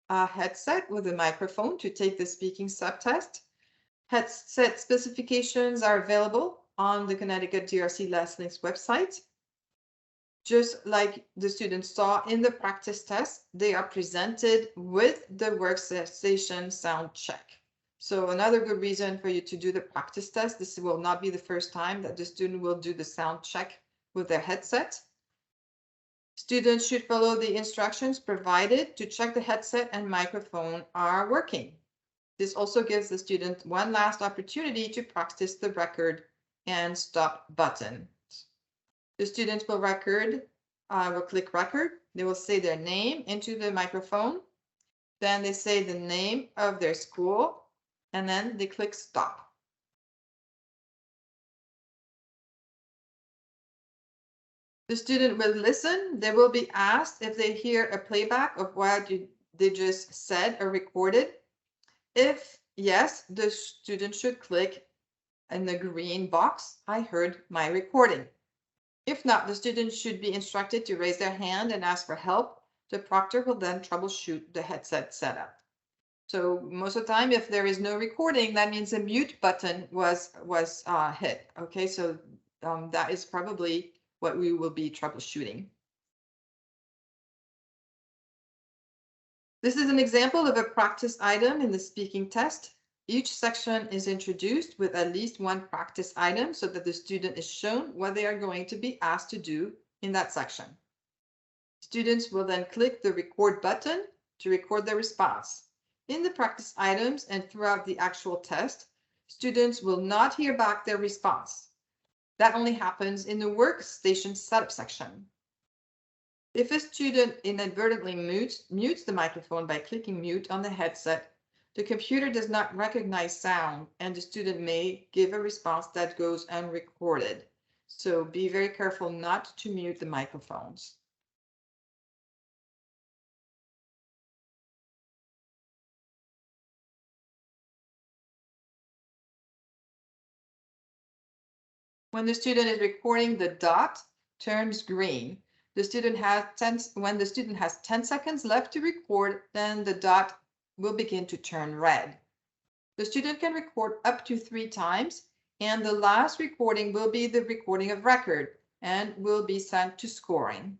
a headset with a microphone to take the speaking subtest. Headset specifications are available on the Connecticut DRC Last Links website. Just like the students saw in the practice test, they are presented with the workstation sound check. So another good reason for you to do the practice test, this will not be the first time that the student will do the sound check with their headset. Students should follow the instructions provided to check the headset and microphone are working. This also gives the student one last opportunity to practice the record and stop button. The students will click record. They will say their name into the microphone. Then they say the name of their school, and then they click stop. The student will listen. They will be asked if they hear a playback of what they just said or recorded. If yes, the student should click in the green box, I heard my recording. If not, the student should be instructed to raise their hand and ask for help. The proctor will then troubleshoot the headset setup. So most of the time, if there is no recording, that means a mute button was hit. Okay, so that is probably what we will be troubleshooting. This is an example of a practice item in the speaking test. Each section is introduced with at least one practice item so that the student is shown what they are going to be asked to do in that section. Students will then click the record button to record their response. In the practice items and throughout the actual test, students will not hear back their response. That only happens in the workstation setup section. If a student inadvertently mutes the microphone by clicking mute on the headset, the computer does not recognize sound and the student may give a response that goes unrecorded. So be very careful not to mute the microphones. When the student is recording, the dot turns green. When the student has 10 seconds left to record, then the dot will begin to turn red. The student can record up to 3 times, and the last recording will be the recording of record and will be sent to scoring.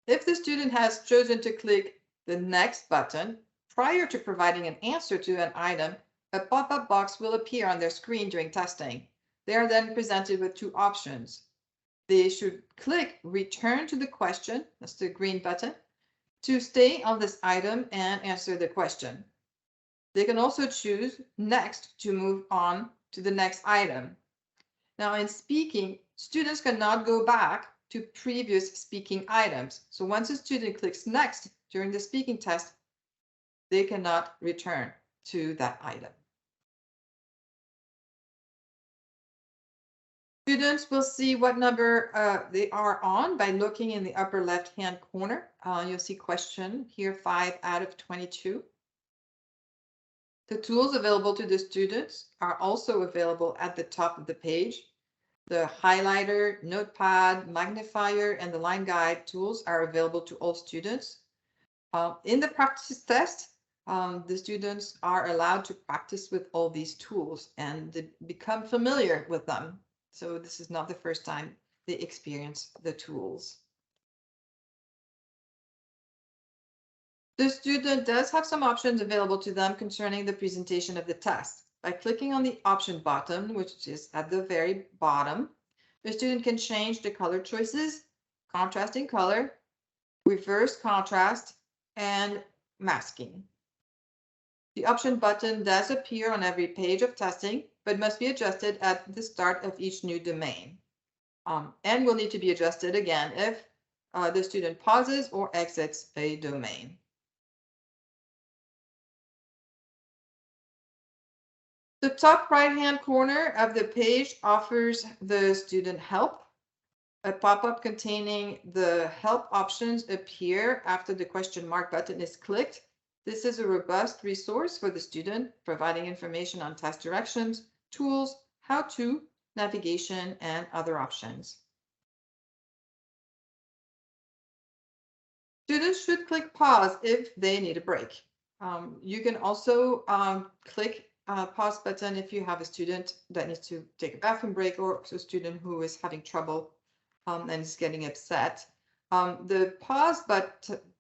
If the student has chosen to click the next button, prior to providing an answer to an item, a pop-up box will appear on their screen during testing. They are then presented with 2 options. They should click Return to the question, that's the green button, to stay on this item and answer the question. They can also choose Next to move on to the next item. Now in speaking, students cannot go back to previous speaking items. So once a student clicks Next during the speaking test, they cannot return to that item. Students will see what number they are on by looking in the upper left-hand corner. You'll see question here, 5 out of 22. The tools available to the students are also available at the top of the page. The highlighter, notepad, magnifier, and the line guide tools are available to all students. In the practice test, the students are allowed to practice with all these tools and become familiar with them. So this is not the first time they experience the tools. The student does have some options available to them concerning the presentation of the test. By clicking on the option button, which is at the very bottom, the student can change the color choices, contrasting color, reverse contrast, and masking. The option button does appear on every page of testing, but must be adjusted at the start of each new domain. And will need to be adjusted again if the student pauses or exits a domain. The top right-hand corner of the page offers the student help. A pop-up containing the help options appear after the question mark button is clicked. This is a robust resource for the student, providing information on test directions, tools, how-to, navigation, and other options. Students should click pause if they need a break. You can also click pause button if you have a student that needs to take a bathroom break or a student who is having trouble and is getting upset. The pause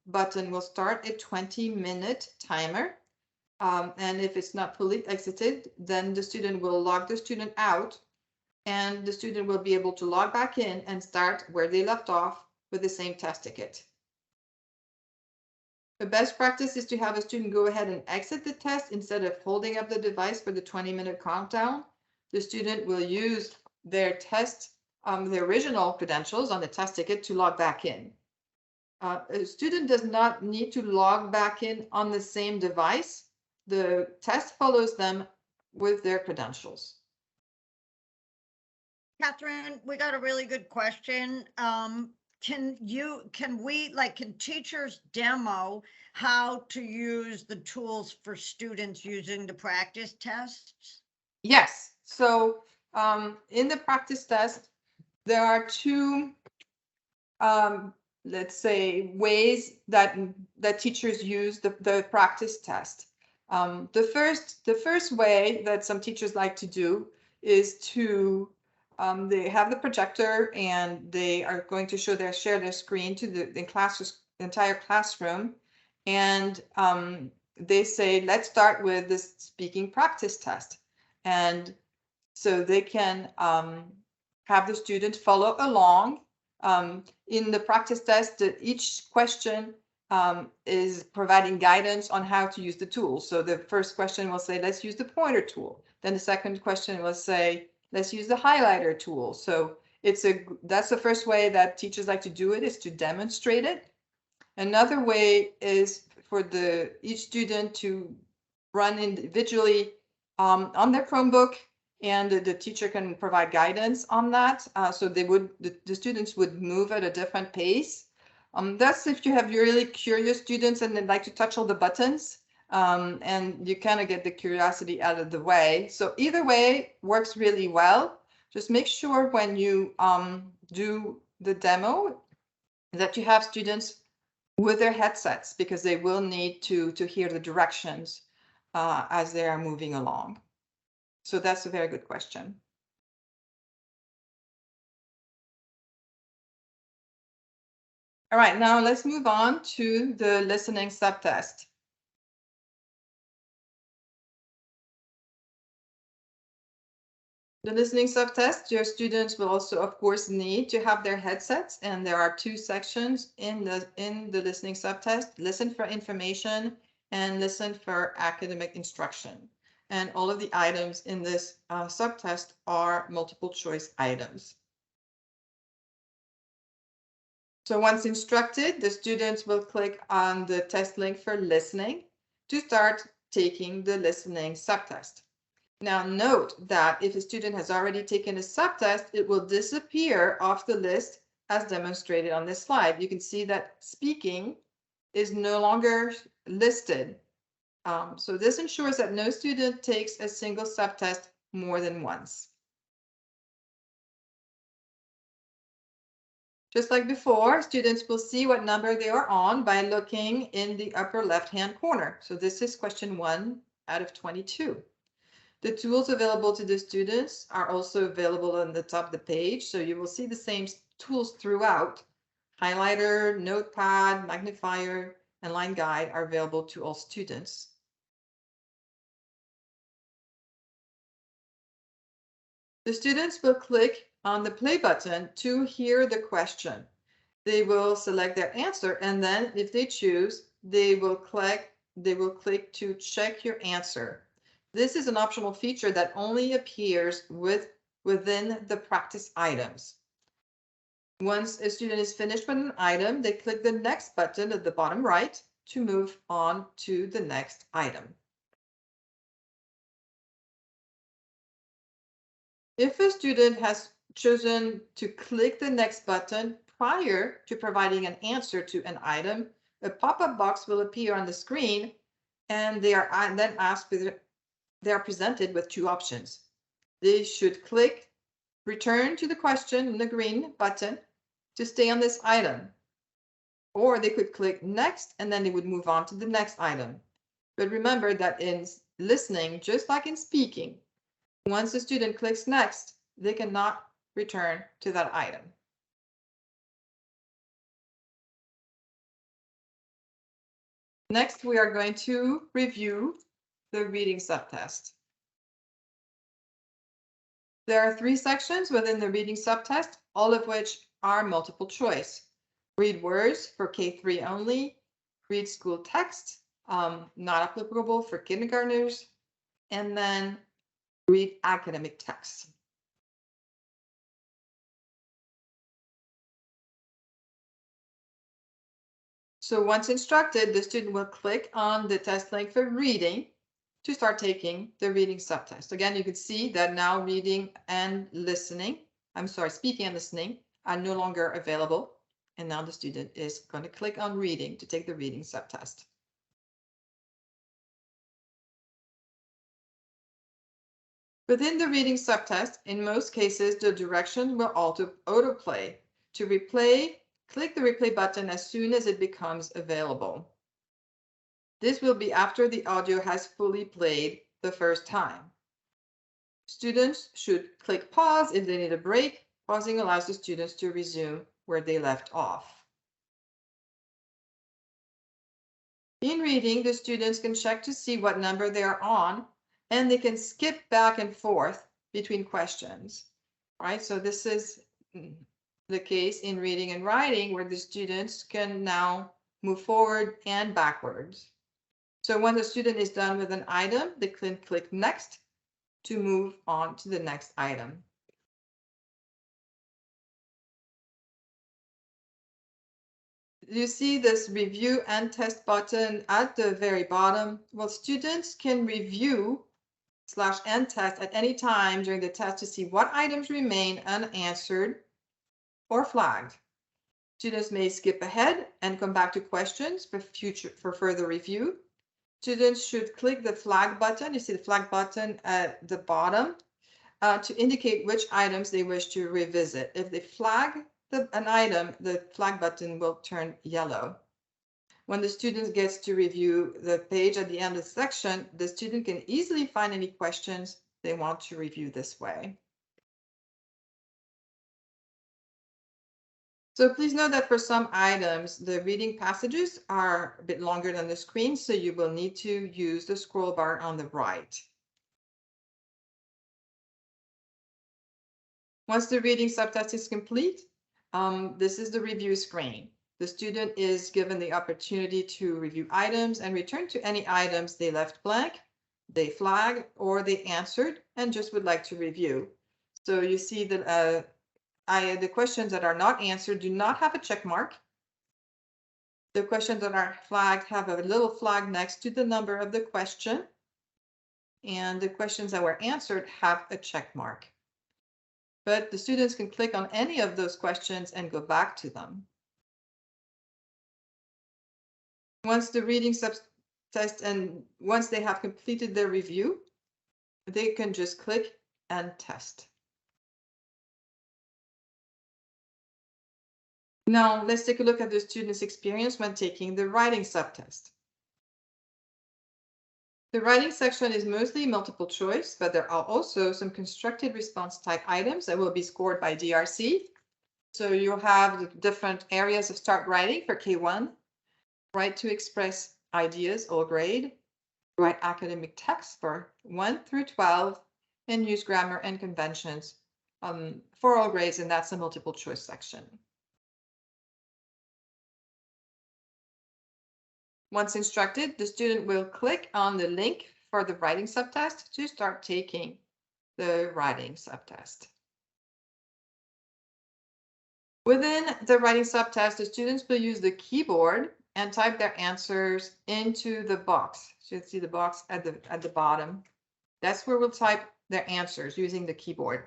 button will start a 20-minute timer. And if it's not fully exited, then the student will log the student out and the student will be able to log back in and start where they left off with the same test ticket. The best practice is to have a student go ahead and exit the test instead of holding up the device for the 20-minute countdown. The student will use their test, the original credentials on the test ticket to log back in. A student does not need to log back in on the same device. The test follows them with their credentials. Catherine, we got a really good question. Can teachers demo how to use the tools for students using the practice tests? Yes. So in the practice test, there are two, let's say, ways that teachers use the practice test. The first way that some teachers like to do is to they have the projector and they are going to share their screen to the entire classroom, and they say, let's start with this speaking practice test, and so they can have the student follow along. In the practice test, each question is providing guidance on how to use the tool. So the first question will say, let's use the pointer tool. Then the second question will say, let's use the highlighter tool. So that's the first way that teachers like to do it, is to demonstrate it. Another way is for each student to run individually on their Chromebook, and the teacher can provide guidance on that. So the students would move at a different pace. That's if you have really curious students and they like to touch all the buttons. And you kind of get the curiosity out of the way. So either way works really well. Just make sure when you do the demo that you have students with their headsets, because they will need to hear the directions as they are moving along. So that's a very good question. All right, now let's move on to the listening subtest. The listening subtest, your students will also, of course, need to have their headsets, and there are two sections in the listening subtest: listen for information and listen for academic instruction. And all of the items in this subtest are multiple choice items. So once instructed, the students will click on the test link for listening to start taking the listening subtest. Now note that if a student has already taken a subtest, it will disappear off the list as demonstrated on this slide. You can see that speaking is no longer listed. So this ensures that no student takes a single subtest more than once. Just like before, students will see what number they are on by looking in the upper left-hand corner. So this is question 1 out of 22. The tools available to the students are also available on the top of the page. So you will see the same tools throughout. Highlighter, notepad, magnifier, and line guide are available to all students. The students will click on the play button to hear the question. They will select their answer, and then if they choose, they will click to check your answer. This is an optional feature that only appears within the practice items. Once a student is finished with an item, they click the next button at the bottom right to move on to the next item. If a student has chosen to click the next button prior to providing an answer to an item, a pop-up box will appear on the screen, and they are then asked, they are presented with two options. They should click return to the question in the green button to stay on this item, or they could click next and then they would move on to the next item. But remember that in listening, just like in speaking, once the student clicks next, they cannot return to that item. Next, we are going to review the reading subtest. There are 3 sections within the reading subtest, all of which are multiple choice. Read words for K3 only, read school text, not applicable for kindergartners, and then read academic text. So once instructed, the student will click on the test link for reading to start taking the reading subtest. Again, you can see that now reading and listening, speaking and listening are no longer available. And now the student is going to click on reading to take the reading subtest. Within the reading subtest, in most cases, the direction will autoplay. To replay, click the replay button as soon as it becomes available. This will be after the audio has fully played the first time. Students should click pause if they need a break. Pausing allows the students to resume where they left off. In reading, the students can check to see what number they are on, and they can skip back and forth between questions. Right? So this is the case in reading and writing, where the students can now move forward and backwards. So when the student is done with an item, they can click next to move on to the next item. You see this review and test button at the very bottom. Well, students can review /and test at any time during the test to see what items remain unanswered or flagged. Students may skip ahead and come back to questions for further review. Students should click the flag button. You see the flag button at the bottom to indicate which items they wish to revisit. If they flag an item, the flag button will turn yellow. When the student gets to review the page at the end of the section, the student can easily find any questions they want to review this way. So please note that for some items, the reading passages are a bit longer than the screen, so you will need to use the scroll bar on the right. Once the reading subtest is complete, this is the review screen. The student is given the opportunity to review items and return to any items they left blank, they flagged, or they answered and just would like to review. So you see that the questions that are not answered do not have a check mark. The questions that are flagged have a little flag next to the number of the question. And the questions that were answered have a check mark. But the students can click on any of those questions and go back to them. Once the reading subtest and once they have completed their review, they can just click and test. Now let's take a look at the student's experience when taking the writing subtest. The writing section is mostly multiple choice, but there are also some constructed response type items that will be scored by DRC. So you'll have the different areas of start writing for K1, write to express ideas or grade, write academic text for 1 through 12, and use grammar and conventions for all grades, and that's the multiple choice section. Once instructed, the student will click on the link for the writing subtest to start taking the writing subtest. Within the writing subtest, the students will use the keyboard and type their answers into the box. So you see the box at the bottom. That's where we'll type their answers using the keyboard.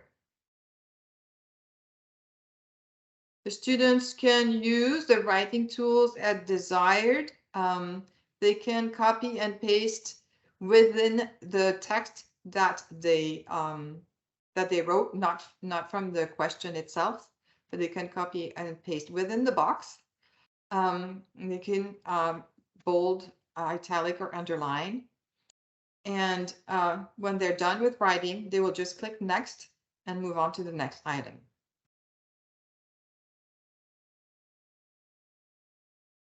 The students can use the writing tools as desired. They can copy and paste within the text that they wrote, not from the question itself, but they can copy and paste within the box. They can bold, italic, or underline. And when they're done with writing, they will just click next and move on to the next item.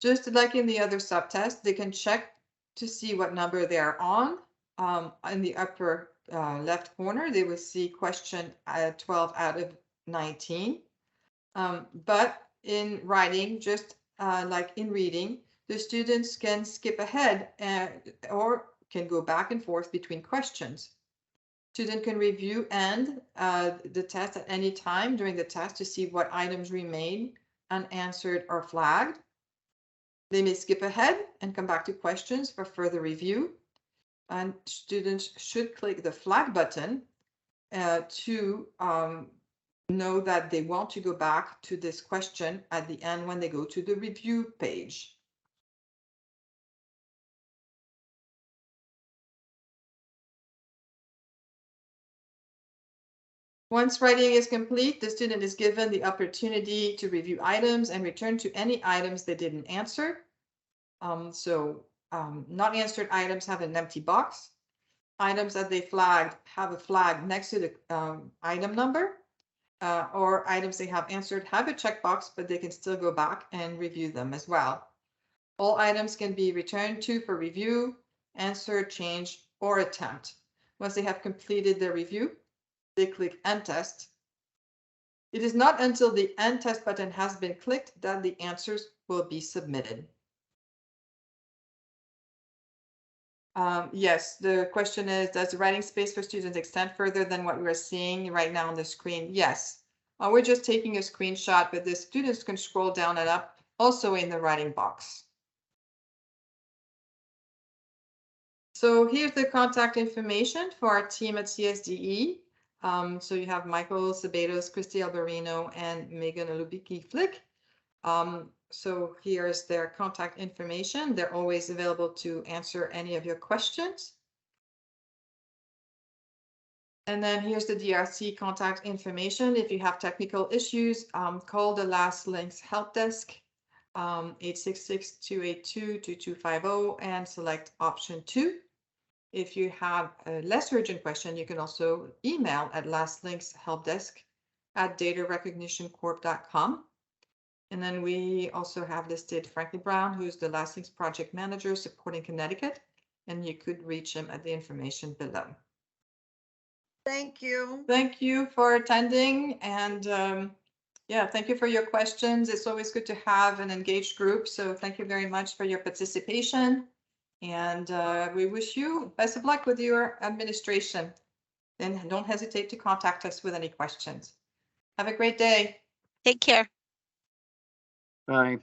Just like in the other subtest, they can check to see what number they are on. In the upper left corner, they will see question 12 out of 19. But in writing, just like in reading, the students can skip ahead or can go back and forth between questions. Student can review and the test at any time during the test to see what items remain unanswered or flagged. They may skip ahead and come back to questions for further review. And students should click the flag button to know that they want to go back to this question at the end when they go to the review page. Once writing is complete, the student is given the opportunity to review items and return to any items they didn't answer. Not answered items have an empty box. Items that they flagged have a flag next to the item number, or items they have answered have a checkbox, but they can still go back and review them as well. All items can be returned to for review, answer, change, or attempt. Once they have completed their review, they click End Test. It is not until the End Test button has been clicked that the answers will be submitted. Yes, the question is, does the writing space for students extend further than what we're seeing right now on the screen? Yes. We're just taking a screenshot, but the students can scroll down and up also in the writing box. So here's the contact information for our team at CSDE. So you have Michael Sabatos, Christy Alberino, and Megan Lubicki-Flick. So here's their contact information. They're always available to answer any of your questions. And then here's the DRC contact information. If you have technical issues, call the Last Links help desk, 866-282-2250, and select option 2. If you have a less urgent question, you can also email at lastlinkshelpdesk@datarecognitioncorp.com. And then we also have listed Franklin Brown, who's the Last Links project manager supporting Connecticut, and you could reach him at the information below. Thank you. Thank you for attending, and yeah, thank you for your questions. It's always good to have an engaged group, so thank you very much for your participation. And we wish you best of luck with your administration. And don't hesitate to contact us with any questions. Have a great day. Take care. Bye.